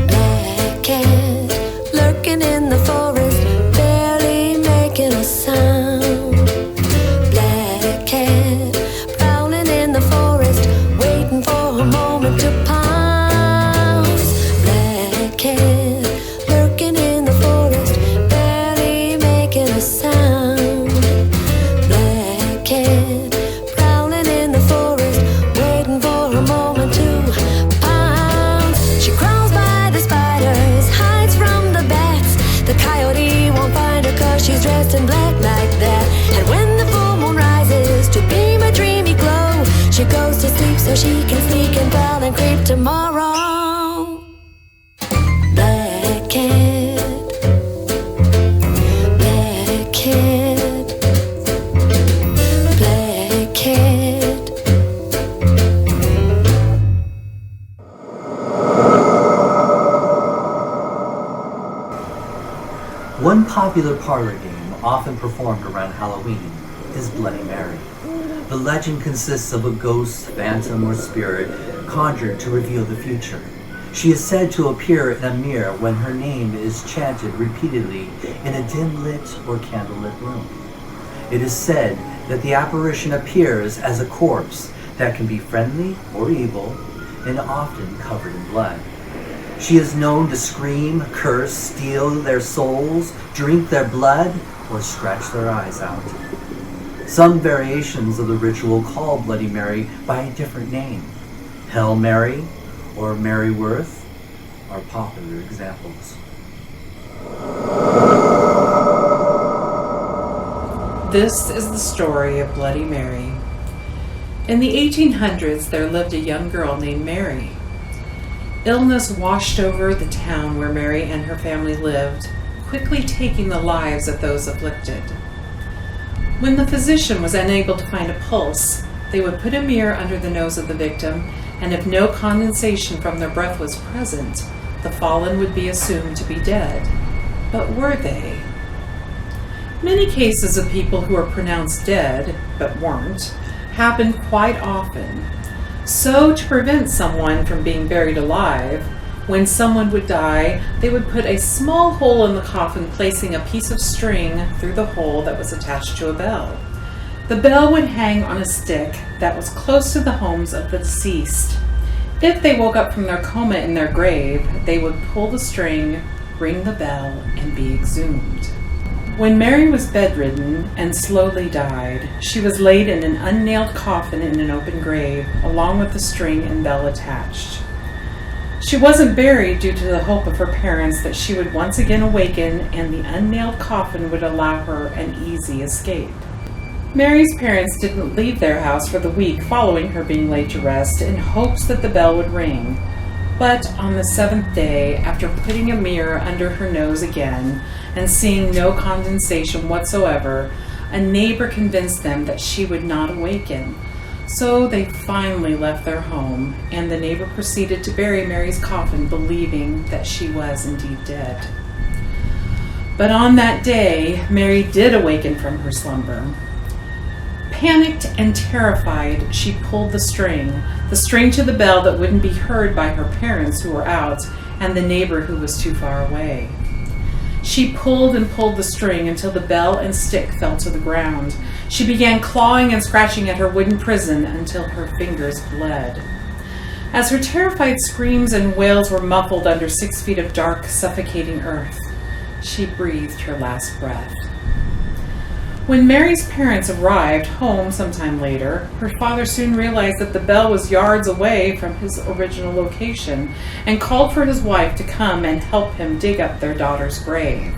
Black cat lurking in the forest, barely making a sound. Black cat prowling in the forest, waiting for a moment to pounce. Black cat lurking in the forest, barely making a sound. Black cat prowling in the forest, waiting for a moment to pounce. She crawls by the spiders, hides from the bats. The coyote won't find her 'cause she's dressed in black like that. And when the full moon rises to beam a dreamy glow, she goes to sleep so she can sneak and prowl and creep tomorrow. Black cat, black cat, black cat. One popular parlor game often performed around Halloween is Bloody Mary. The legend consists of a ghost, phantom, or spirit conjured to reveal the future. She is said to appear in a mirror when her name is chanted repeatedly in a dim-lit or candlelit room. It is said that the apparition appears as a corpse that can be friendly or evil and often covered in blood. She is known to scream, curse, steal their souls, drink their blood, or scratch their eyes out. Some variations of the ritual call Bloody Mary by a different name. Hail Mary or Mary Worth are popular examples. This is the story of Bloody Mary. In the 1800s, there lived a young girl named Mary. Illness washed over the town where Mary and her family lived, quickly taking the lives of those afflicted. When the physician was unable to find a pulse, they would put a mirror under the nose of the victim, and if no condensation from their breath was present, the fallen would be assumed to be dead. But were they? Many cases of people who were pronounced dead, but weren't, happened quite often. So, to prevent someone from being buried alive, when someone would die, they would put a small hole in the coffin, placing a piece of string through the hole that was attached to a bell. The bell would hang on a stick that was close to the homes of the deceased. If they woke up from their coma in their grave, they would pull the string, ring the bell, and be exhumed. When Mary was bedridden and slowly died, she was laid in an unnailed coffin in an open grave, along with the string and bell attached. She wasn't buried due to the hope of her parents that she would once again awaken and the unnailed coffin would allow her an easy escape. Mary's parents didn't leave their house for the week following her being laid to rest in hopes that the bell would ring. But on the 7th day, after putting a mirror under her nose again and seeing no condensation whatsoever, a neighbor convinced them that she would not awaken. So they finally left their home, and the neighbor proceeded to bury Mary's coffin, believing that she was indeed dead. But on that day, Mary did awaken from her slumber. Panicked and terrified, she pulled the string to the bell that wouldn't be heard by her parents who were out and the neighbor who was too far away. She pulled and pulled the string until the bell and stick fell to the ground. She began clawing and scratching at her wooden prison until her fingers bled. As her terrified screams and wails were muffled under 6 feet of dark, suffocating earth, she breathed her last breath. When Mary's parents arrived home sometime later, her father soon realized that the bell was yards away from his original location and called for his wife to come and help him dig up their daughter's grave.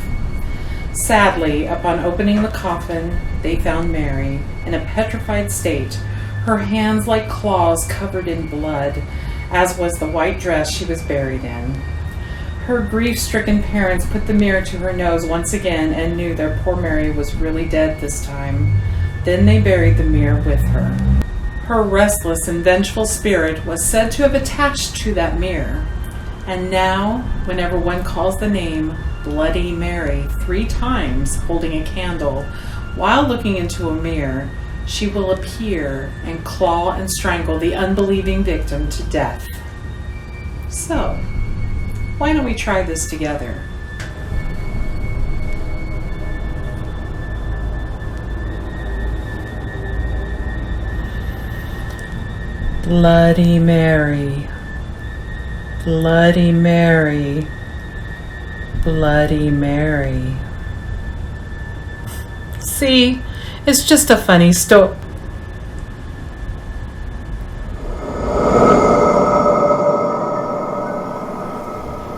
Sadly, upon opening the coffin, they found Mary in a petrified state, her hands like claws covered in blood, as was the white dress she was buried in. Her grief-stricken parents put the mirror to her nose once again and knew their poor Mary was really dead this time. Then they buried the mirror with her. Her restless and vengeful spirit was said to have attached to that mirror. And now, whenever one calls the name Bloody Mary 3 times holding a candle while looking into a mirror, she will appear and claw and strangle the unbelieving victim to death. So, why don't we try this together? Bloody Mary, Bloody Mary, Bloody Mary. See, it's just a funny story.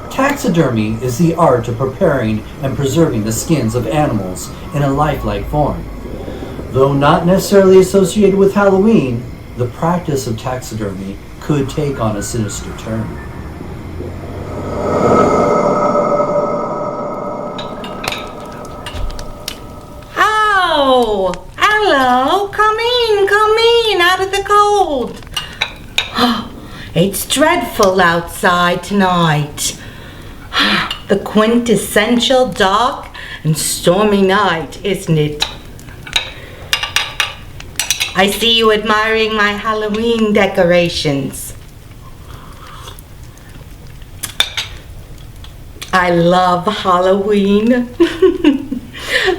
Taxidermy is the art of preparing and preserving the skins of animals in a lifelike form. Though not necessarily associated with Halloween, the practice of taxidermy could take on a sinister turn. Oh, hello. Come in, out of the cold. It's dreadful outside tonight. The quintessential dark and stormy night, isn't it? I see you admiring my Halloween decorations. I love Halloween,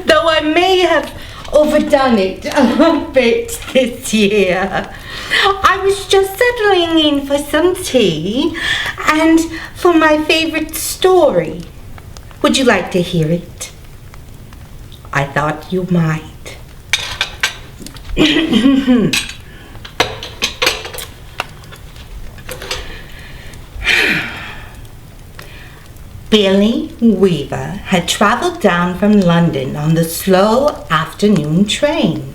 though I may have overdone it a bit this year. I was just settling in for some tea and for my favorite story. Would you like to hear it? I thought you might. Billy Weaver had traveled down from London on the slow afternoon train,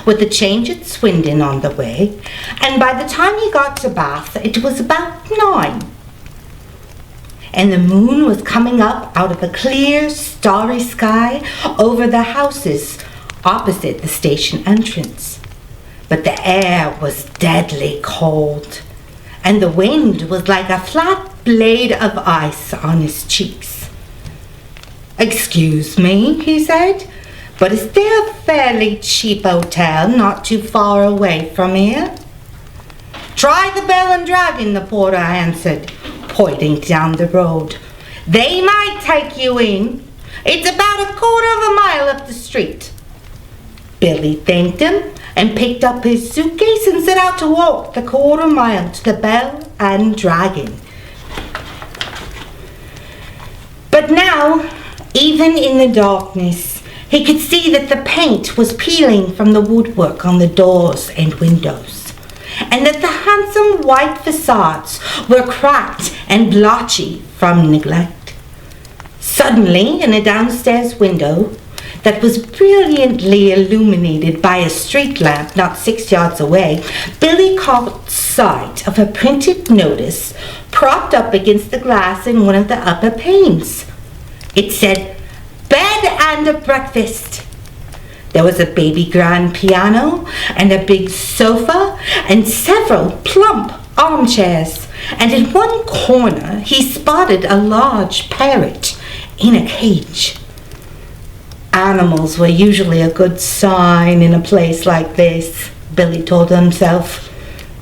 with a change at Swindon on the way, and by the time he got to Bath, it was about 9. And the moon was coming up out of a clear, starry sky over the houses opposite the station entrance. But the air was deadly cold, and the wind was like a flat blade of ice on his cheeks. "Excuse me," he said, "but is there a fairly cheap hotel not too far away from here?" "Try the Bell and Dragon," the porter answered, pointing down the road. "They might take you in. It's about a quarter of a mile up the street." Billy thanked him and picked up his suitcase and set out to walk the quarter mile to the Bell and Dragon. But now, even in the darkness, he could see that the paint was peeling from the woodwork on the doors and windows, and that the handsome white facades were cracked and blotchy from neglect. Suddenly, in a downstairs window that was brilliantly illuminated by a street lamp not 6 yards away, Billy caught sight of a printed notice propped up against the glass in one of the upper panes. It said, "Bed and a breakfast." There was a baby grand piano and a big sofa and several plump armchairs, and in one corner he spotted a large parrot in a cage. Animals were usually a good sign in a place like this, Billy told himself.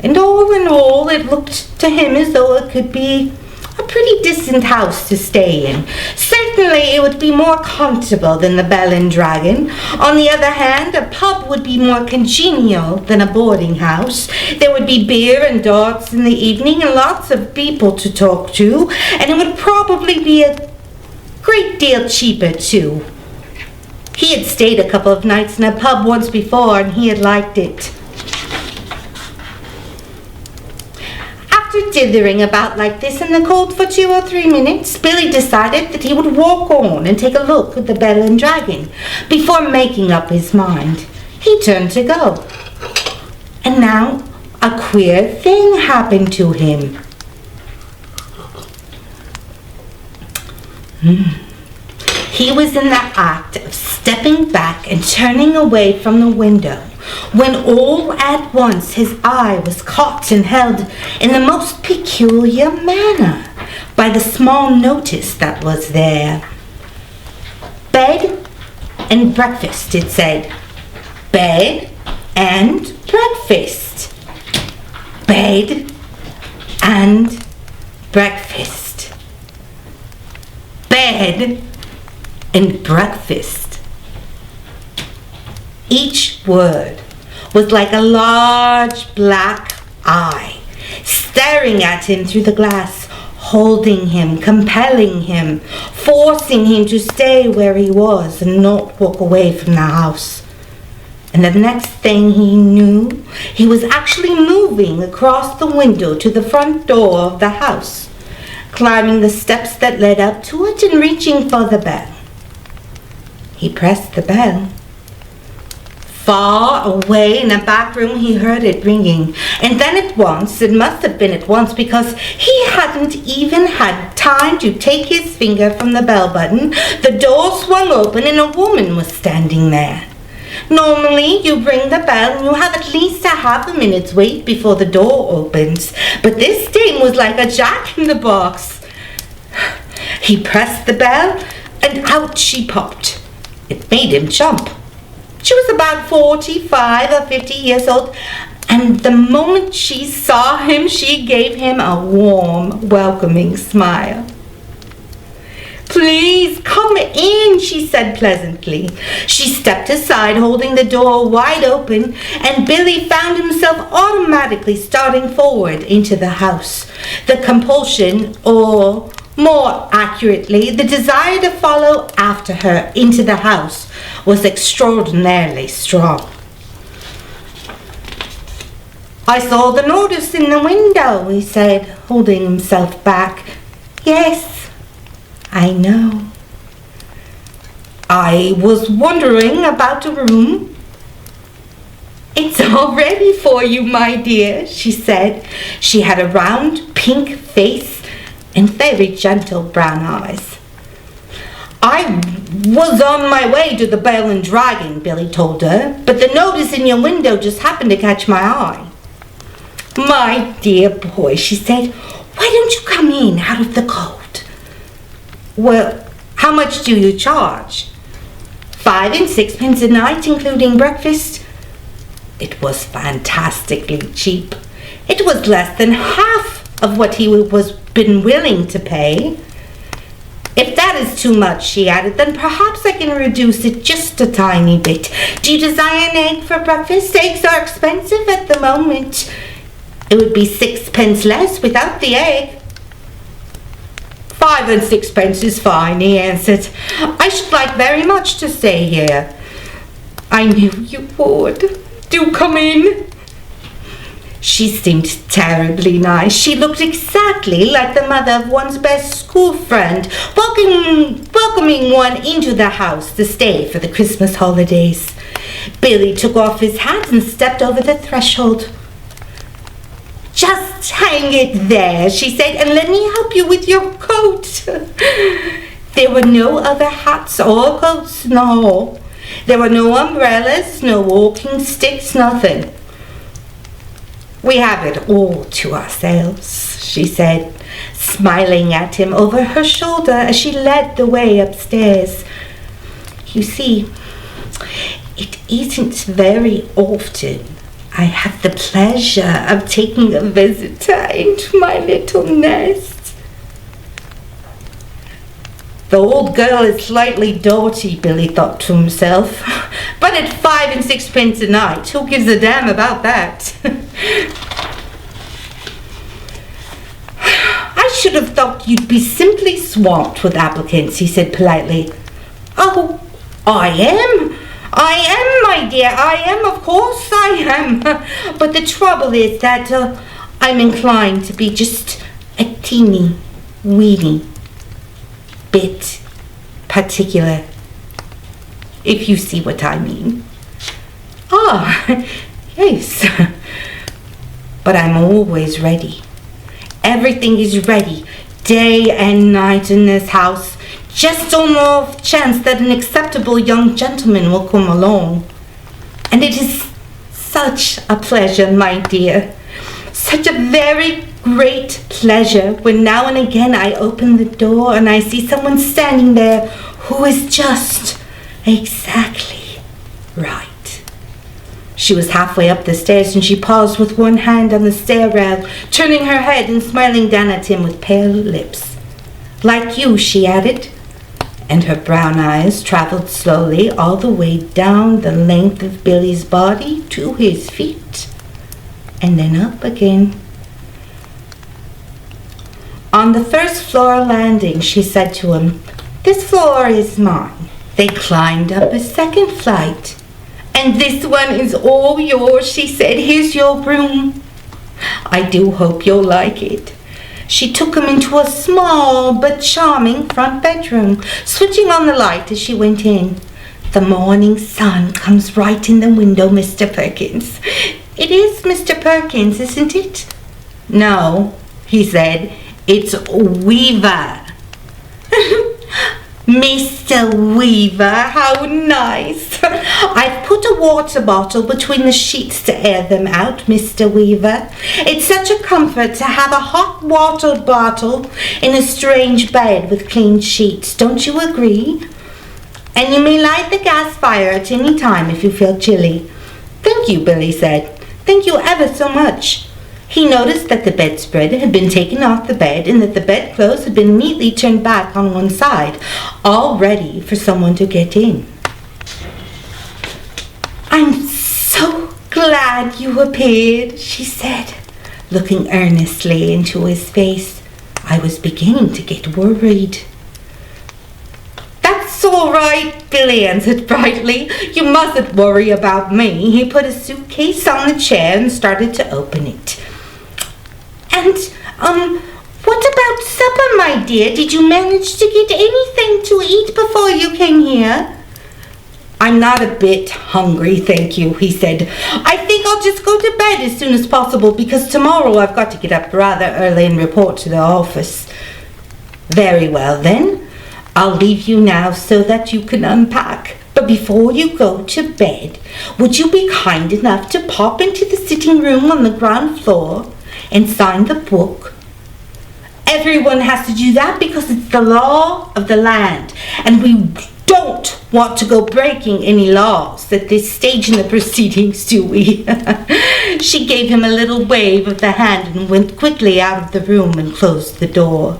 And all in all, it looked to him as though it could be a pretty decent house to stay in. Certainly it would be more comfortable than the Bell and Dragon. On the other hand, a pub would be more congenial than a boarding house. There would be beer and darts in the evening and lots of people to talk to, and it would probably be a great deal cheaper too. He had stayed a couple of nights in a pub once before, and he had liked it. After dithering about like this in the cold for 2 or 3 minutes, Billy decided that he would walk on and take a look at the Bell and Dragon. Before making up his mind, he turned to go. And now a queer thing happened to him. He was in the act of stepping back and turning away from the window when all at once his eye was caught and held in the most peculiar manner by the small notice that was there. Bed and breakfast, it said. Bed and breakfast. Bed and breakfast. Bed and breakfast. Each word was like a large black eye staring at him through the glass, holding him, compelling him, forcing him to stay where he was and not walk away from the house. And the next thing he knew, he was actually moving across the window to the front door of the house, climbing the steps that led up to it and reaching for the bell. He pressed the bell. Far away in a back room he heard it ringing, and then at once, it must have been at once because he hadn't even had time to take his finger from the bell button, the door swung open and a woman was standing there. Normally you ring the bell and you have at least a half a minute's wait before the door opens, but this dame was like a jack-in-the-box. He pressed the bell and out she popped. It made him jump. She was about 45 or 50 years old, and the moment she saw him, she gave him a warm, welcoming smile. "Please come in," she said pleasantly. She stepped aside, holding the door wide open, and Billy found himself automatically starting forward into the house. The compulsion, or more accurately, the desire to follow after her into the house, was extraordinarily strong. "I saw the notice in the window," he said, holding himself back. "Yes, I know. I was wondering about a room." "It's all ready for you, my dear," she said. She had a round pink face and very gentle brown eyes. "I was on my way to the Bell and Dragon," Billy told her, "but the notice in your window just happened to catch my eye." "My dear boy," she said, "why don't you come in out of the cold?" "Well, how much do you charge?" 5 and 6 a night, including breakfast." It was fantastically cheap. It was less than half of what he was been willing to pay. "If that is too much," she added, "then perhaps I can reduce it just a tiny bit. Do you desire an egg for breakfast? Eggs are expensive at the moment." "It would be 6 less without the egg." 5 and 6 is fine," he answered. "I should like very much to stay here." "I knew you would. Do come in." She seemed terribly nice. She looked exactly like the mother of one's best school friend, welcoming one into the house to stay for the Christmas holidays. Billy took off his hat and stepped over the threshold. "Just hang it there," she said, "and let me help you with your coat." There were no other hats or coats in the hall. There were no umbrellas, no walking sticks, nothing. "We have it all to ourselves," she said, smiling at him over her shoulder as she led the way upstairs. "You see, it isn't very often I have the pleasure of taking a visitor into my little nest." The old girl is slightly dotty, Billy thought to himself. But at 5 and 6 a night, who gives a damn about that? "I should have thought you'd be simply swamped with applicants," he said politely. "Oh, I am, my dear, I am, of course I am. But the trouble is that I'm inclined to be just a teeny, weeny bit particular, if you see what I mean." "Ah, yes. But I'm always ready. Everything is ready, day and night in this house, just on the off chance that an acceptable young gentleman will come along. And it is such a pleasure, my dear. Such a very great pleasure when now and again I open the door and I see someone standing there who is just exactly right. She was halfway up the stairs and she paused with one hand on the stair rail, turning her head and smiling down at him with pale lips. Like you, she added, and her brown eyes traveled slowly all the way down the length of Billy's body to his feet, and then up again. On the first floor landing, she said to him, "This floor is mine." They climbed up a second flight. "And this one is all yours," she said. "Here's your room. I do hope you'll like it." She took him into a small but charming front bedroom, switching on the light as she went in. "The morning sun comes right in the window, Mr. Perkins." "It is Mr. Perkins, isn't it?" "No," he said. "It's Weaver." "Mr. Weaver, how nice. I've put a water bottle between the sheets to air them out, Mr. Weaver. It's such a comfort to have a hot water bottle in a strange bed with clean sheets. Don't you agree? And you may light the gas fire at any time if you feel chilly." "Thank you," Billy said. "Thank you ever so much." He noticed that the bedspread had been taken off the bed and that the bedclothes had been neatly turned back on one side, all ready for someone to get in. "I'm so glad you appeared," she said, looking earnestly into his face. "I was beginning to get worried." "That's all right," Billy answered brightly. "You mustn't worry about me." He put a suitcase on the chair and started to open it. "And, what about supper, my dear? Did you manage to get anything to eat before you came here?" "I'm not a bit hungry, thank you," he said. "I think I'll just go to bed as soon as possible because tomorrow I've got to get up rather early and report to the office." "Very well, then. I'll leave you now so that you can unpack. But before you go to bed, would you be kind enough to pop into the sitting room on the ground floor and sign the book? Everyone has to do that because it's the law of the land, and we don't want to go breaking any laws at this stage in the proceedings, do we?" She gave him a little wave of the hand and went quickly out of the room and closed the door.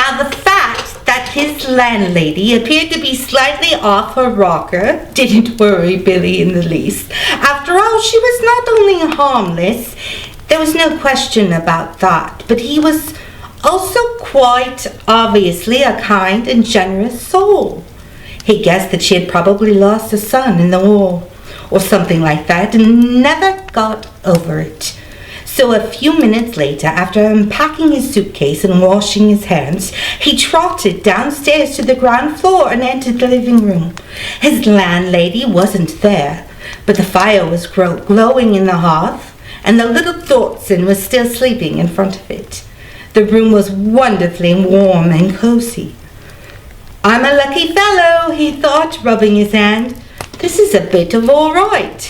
Now, the fact that his landlady appeared to be slightly off her rocker didn't worry Billy in the least. After all, she was not only harmless, there was no question about that, but he was also quite obviously a kind and generous soul. He guessed that she had probably lost a son in the war, or something like that, and never got over it. So a few minutes later, after unpacking his suitcase and washing his hands, he trotted downstairs to the ground floor and entered the living room. His landlady wasn't there, but the fire was glowing in the hearth, and the little Dotson was still sleeping in front of it. The room was wonderfully warm and cozy. "I'm a lucky fellow," he thought, rubbing his hand. "This is a bit of all right."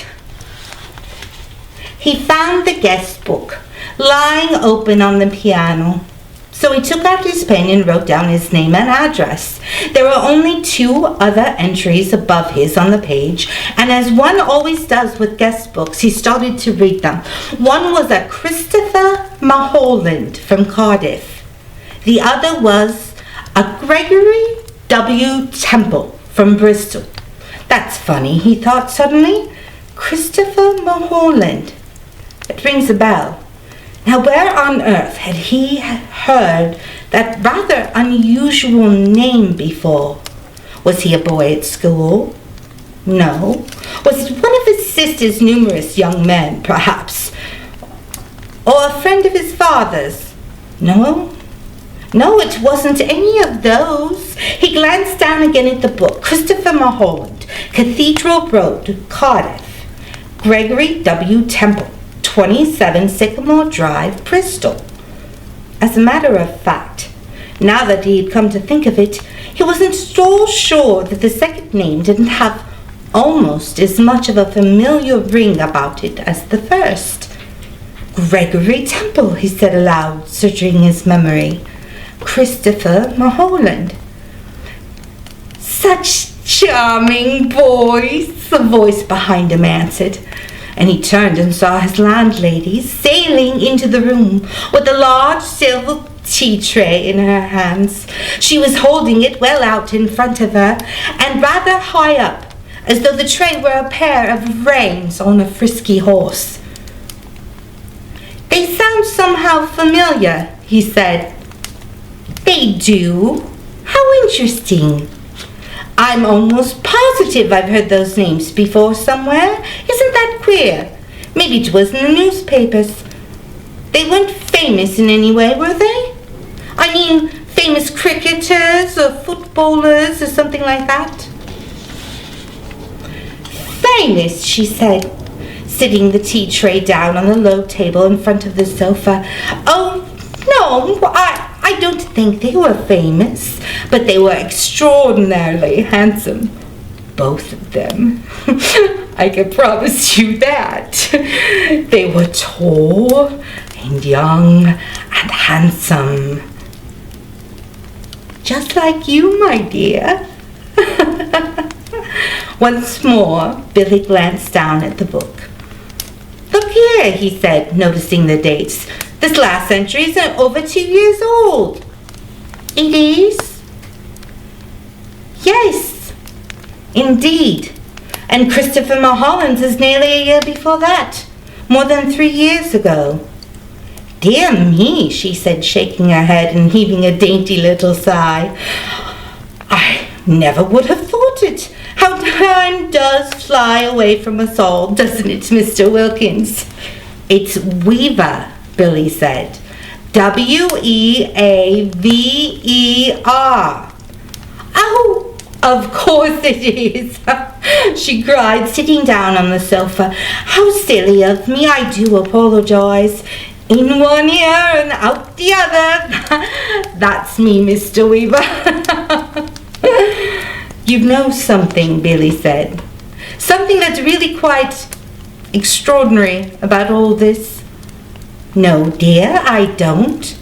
He found the guest book lying open on the piano. So he took out his pen and wrote down his name and address. There were only 2 other entries above his on the page, and as one always does with guest books, he started to read them. One was a Christopher Mulholland from Cardiff. The other was a Gregory W. Temple from Bristol. "That's funny," he thought suddenly. Christopher Mulholland. It rings a bell. Now, where on earth had he heard that rather unusual name before? Was he a boy at school? No. Was it one of his sister's numerous young men, perhaps? Or a friend of his father's? No. No, it wasn't any of those. He glanced down again at the book. Christopher Mulholland, Cathedral Road, Cardiff. Gregory W. Temple, 27 Sycamore Drive, Bristol. As a matter of fact, Now that he had come to think of it, he wasn't so sure that the second name didn't have almost as much of a familiar ring about it as the first. Gregory Temple, he said aloud, searching his memory. Christopher Mulholland. Such charming boys, the voice behind him answered. And he turned and saw his landlady sailing into the room with a large silver tea tray in her hands. She was holding it well out in front of her and rather high up, as though the tray were a pair of reins on a frisky horse. They sound somehow familiar, he said. They do? How interesting. I'm almost positive I've heard those names before somewhere. Isn't that queer? Maybe it was in the newspapers. They weren't famous in any way, were they? I mean, famous cricketers or footballers or something like that? Famous, she said, sitting the tea tray down on the low table in front of the sofa. Oh, no, I don't think they were famous, but they were extraordinarily handsome. Both of them. I can promise you that. They were tall and young and handsome. Just like you, my dear. Once more, Billy glanced down at the book. Look here, he said, noticing the dates. This last entry is over 2 years old. It is? Yes, indeed. And Christopher Mulholland's is nearly a year before that. More than 3 years ago. Dear me, she said, shaking her head and heaving a dainty little sigh. I never would have thought it. How time does fly away from us all, doesn't it, Mr. Wilkins? It's Weaver, Billy said. W-E-A-V-E-R. Oh, of course it is, she cried, sitting down on the sofa. How silly of me, I do apologize. In one ear and out the other. That's me, Mr. Weaver. You know something, Billy said. Something that's really quite extraordinary about all this. No, dear, I don't.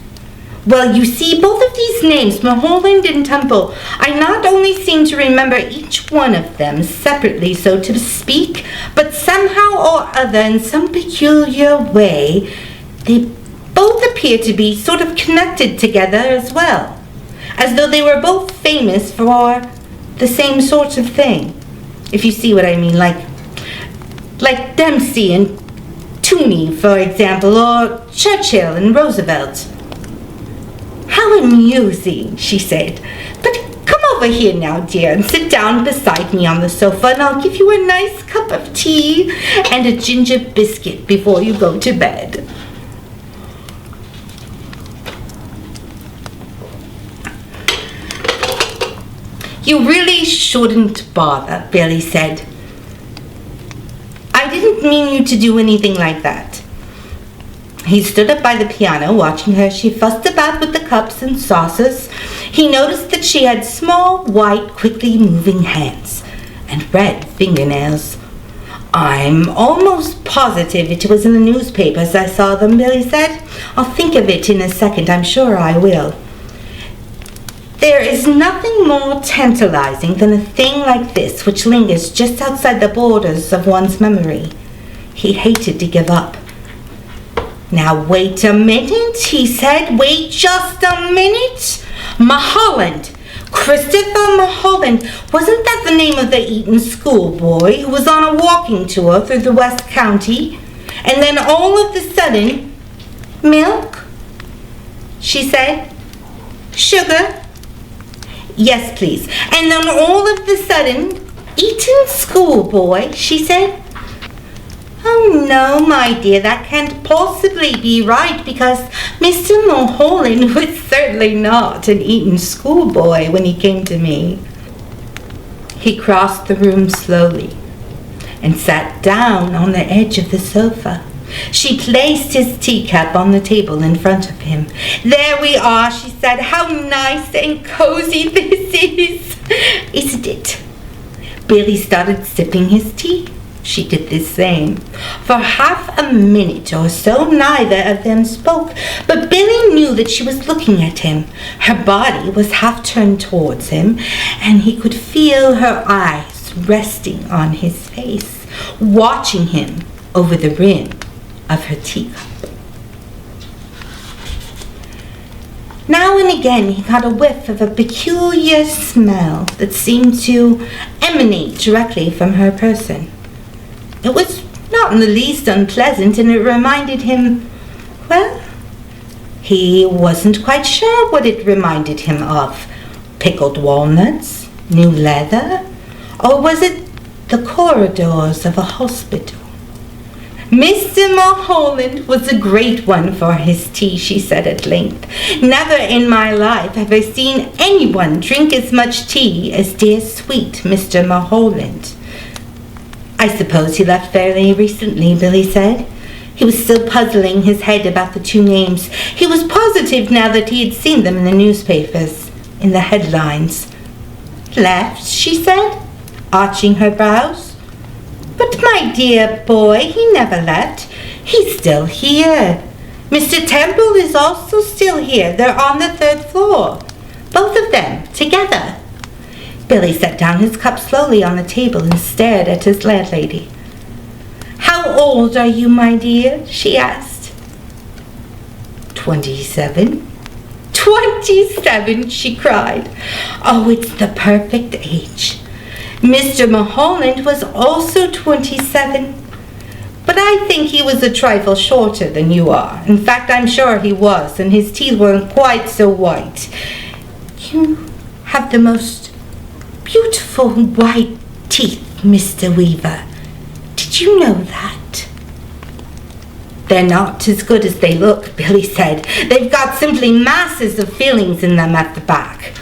Well, you see, both of these names, Mulholland and Temple, I not only seem to remember each one of them separately, so to speak, but somehow or other, in some peculiar way, they both appear to be sort of connected together as well, as though they were both famous for the same sort of thing, if you see what I mean, like Dempsey and Tooney, for example, or Churchill and Roosevelt. How amusing, she said. But come over here now, dear, and sit down beside me on the sofa, and I'll give you a nice cup of tea and a ginger biscuit before you go to bed. You really shouldn't bother, Billy said. I didn't mean you to do anything like that. He stood up by the piano, watching her. She fussed about with the cups and saucers. He noticed that she had small, white, quickly moving hands and red fingernails. I'm almost positive it was in the newspapers I saw them, Billy said. I'll think of it in a second, I'm sure I will. There is nothing more tantalizing than a thing like this which lingers just outside the borders of one's memory. He hated to give up. Now wait a minute, he said. Wait just a minute. Mulholland. Christopher Mulholland. Wasn't that the name of the Eton schoolboy who was on a walking tour through the West County? And then all of a sudden, milk? She said. Sugar? Yes, please. And then all of a sudden, Eton schoolboy, she said. Oh no, my dear, that can't possibly be right, because Mr. Mulholland was certainly not an Eton schoolboy when he came to me. He crossed the room slowly and sat down on the edge of the sofa, She placed his teacup on the table in front of him. "There we are," she said. "How nice and cozy this is, isn't it?" Billy started sipping his tea. She did the same. For half a minute or so, neither of them spoke, but Billy knew that she was looking at him. Her body was half turned towards him, and he could feel her eyes resting on his face, watching him over the rim of her teacup. Now and again he got a whiff of a peculiar smell that seemed to emanate directly from her person. It was not in the least unpleasant, and it reminded him, well, he wasn't quite sure what it reminded him of. Pickled walnuts, new leather, or was it the corridors of a hospital? Mr. Mulholland was a great one for his tea, she said at length. Never in my life have I seen anyone drink as much tea as dear sweet Mr. Mulholland. I suppose he left fairly recently, Billy said. He was still puzzling his head about the two names. He was positive now that he had seen them in the newspapers, in the headlines. Left, she said, arching her brows. But my dear boy, he never left. He's still here. Mr. Temple is also still here. They're on the 3rd floor. Both of them, together. Billy set down his cup slowly on the table and stared at his landlady. How old are you, my dear? She asked. 27. 27, she cried. Oh, it's the perfect age. Mr. Mulholland was also 27, but I think he was a trifle shorter than you are. In fact, I'm sure he was, and his teeth weren't quite so white. You have the most beautiful white teeth, Mr. Weaver. Did you know that? They're not as good as they look, Billy said. They've got simply masses of fillings in them at the back.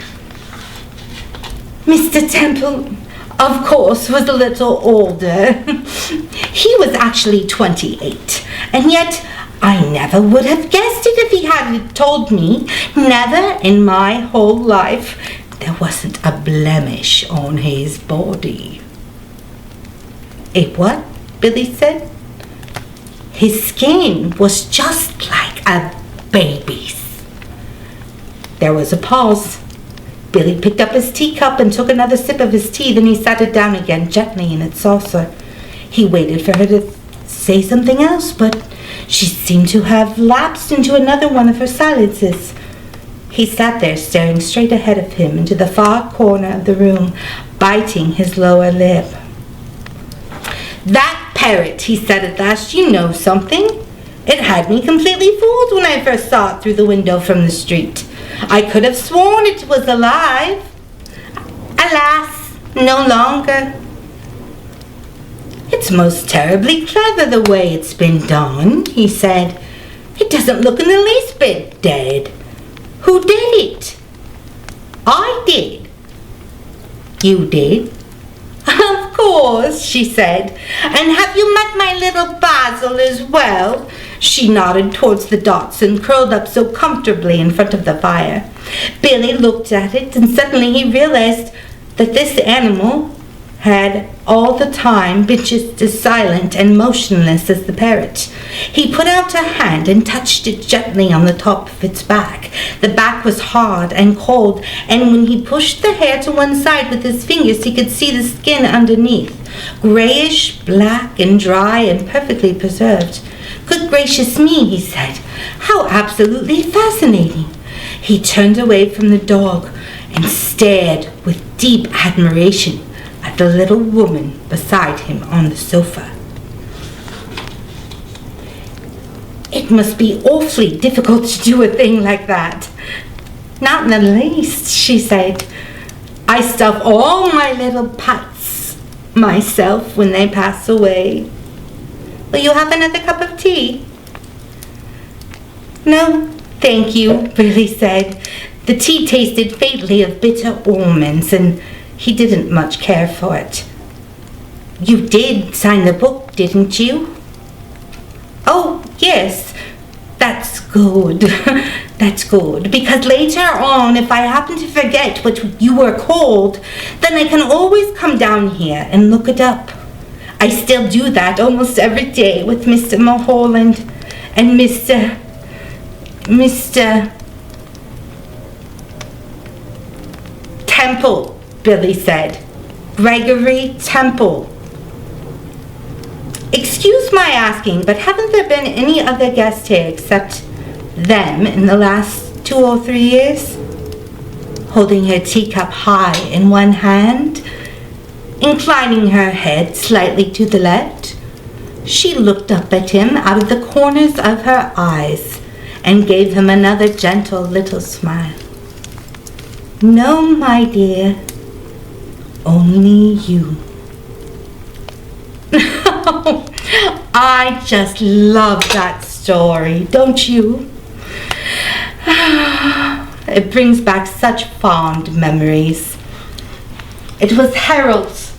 Mr. Temple, of course, was a little older. He was actually 28, and yet I never would have guessed it if he hadn't told me. Never in my whole life there wasn't a blemish on his body. A what? Billy said. His skin was just like a baby's. There was a pause. Billy picked up his teacup and took another sip of his tea, then he sat it down again gently in its saucer. He waited for her to say something else, but she seemed to have lapsed into another one of her silences. He sat there staring straight ahead of him into the far corner of the room, biting his lower lip. That parrot, he said at last, you know something. It had me completely fooled when I first saw it through the window from the street. I could have sworn it was alive. Alas, no longer. It's most terribly clever the way it's been done, he said. It doesn't look in the least bit dead. Who did it? I did. You did? Of course, she said. And have you met my little Basil as well? She nodded towards the Dotson, curled up so comfortably in front of the fire. Billy looked at it, and suddenly he realized that this animal had all the time been just as silent and motionless as the parrot. He put out a hand and touched it gently on the top of its back. The back was hard and cold, and when he pushed the hair to one side with his fingers, he could see the skin underneath, grayish, black, and dry, and perfectly preserved. Good gracious me, he said. How absolutely fascinating. He turned away from the dog and stared with deep admiration at the little woman beside him on the sofa. It must be awfully difficult to do a thing like that. Not in the least, she said. I stuff all my little pets myself when they pass away. Will you have another cup of tea? No, thank you, Billy said. The tea tasted faintly of bitter almonds, and he didn't much care for it. You did sign the book, didn't you? Oh, yes. That's good. That's good. Because later on, if I happen to forget what you were called, then I can always come down here and look it up. I still do that almost every day with Mr. Mulholland and Mr. Temple, Billy said. Gregory Temple. Excuse my asking, but haven't there been any other guests here except them in the last 2 or 3 years? Holding her teacup high in one hand, inclining her head slightly to the left, she looked up at him out of the corners of her eyes and gave him another gentle little smile. No, my dear, only you. I just love that story, don't you? It brings back such fond memories. It was Harold's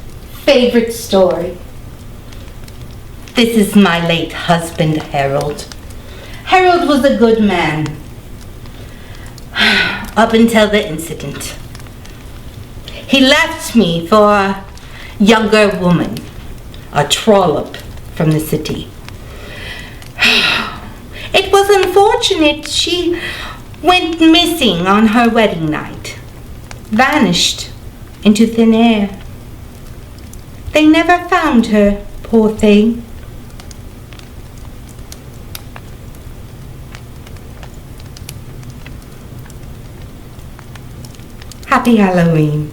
favorite story. This is my late husband, Harold. Harold was a good man. Up until the incident. He left me for a younger woman, a trollop from the city. It was unfortunate she went missing on her wedding night, vanished into thin air. They never found her, poor thing. Happy Halloween.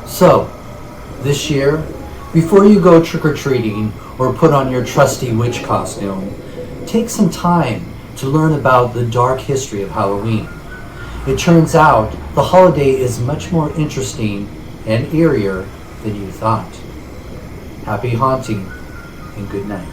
So, this year, before you go trick-or-treating or put on your trusty witch costume, take some time to learn about the dark history of Halloween. It turns out the holiday is much more interesting and eerier than you thought. Happy haunting and good night.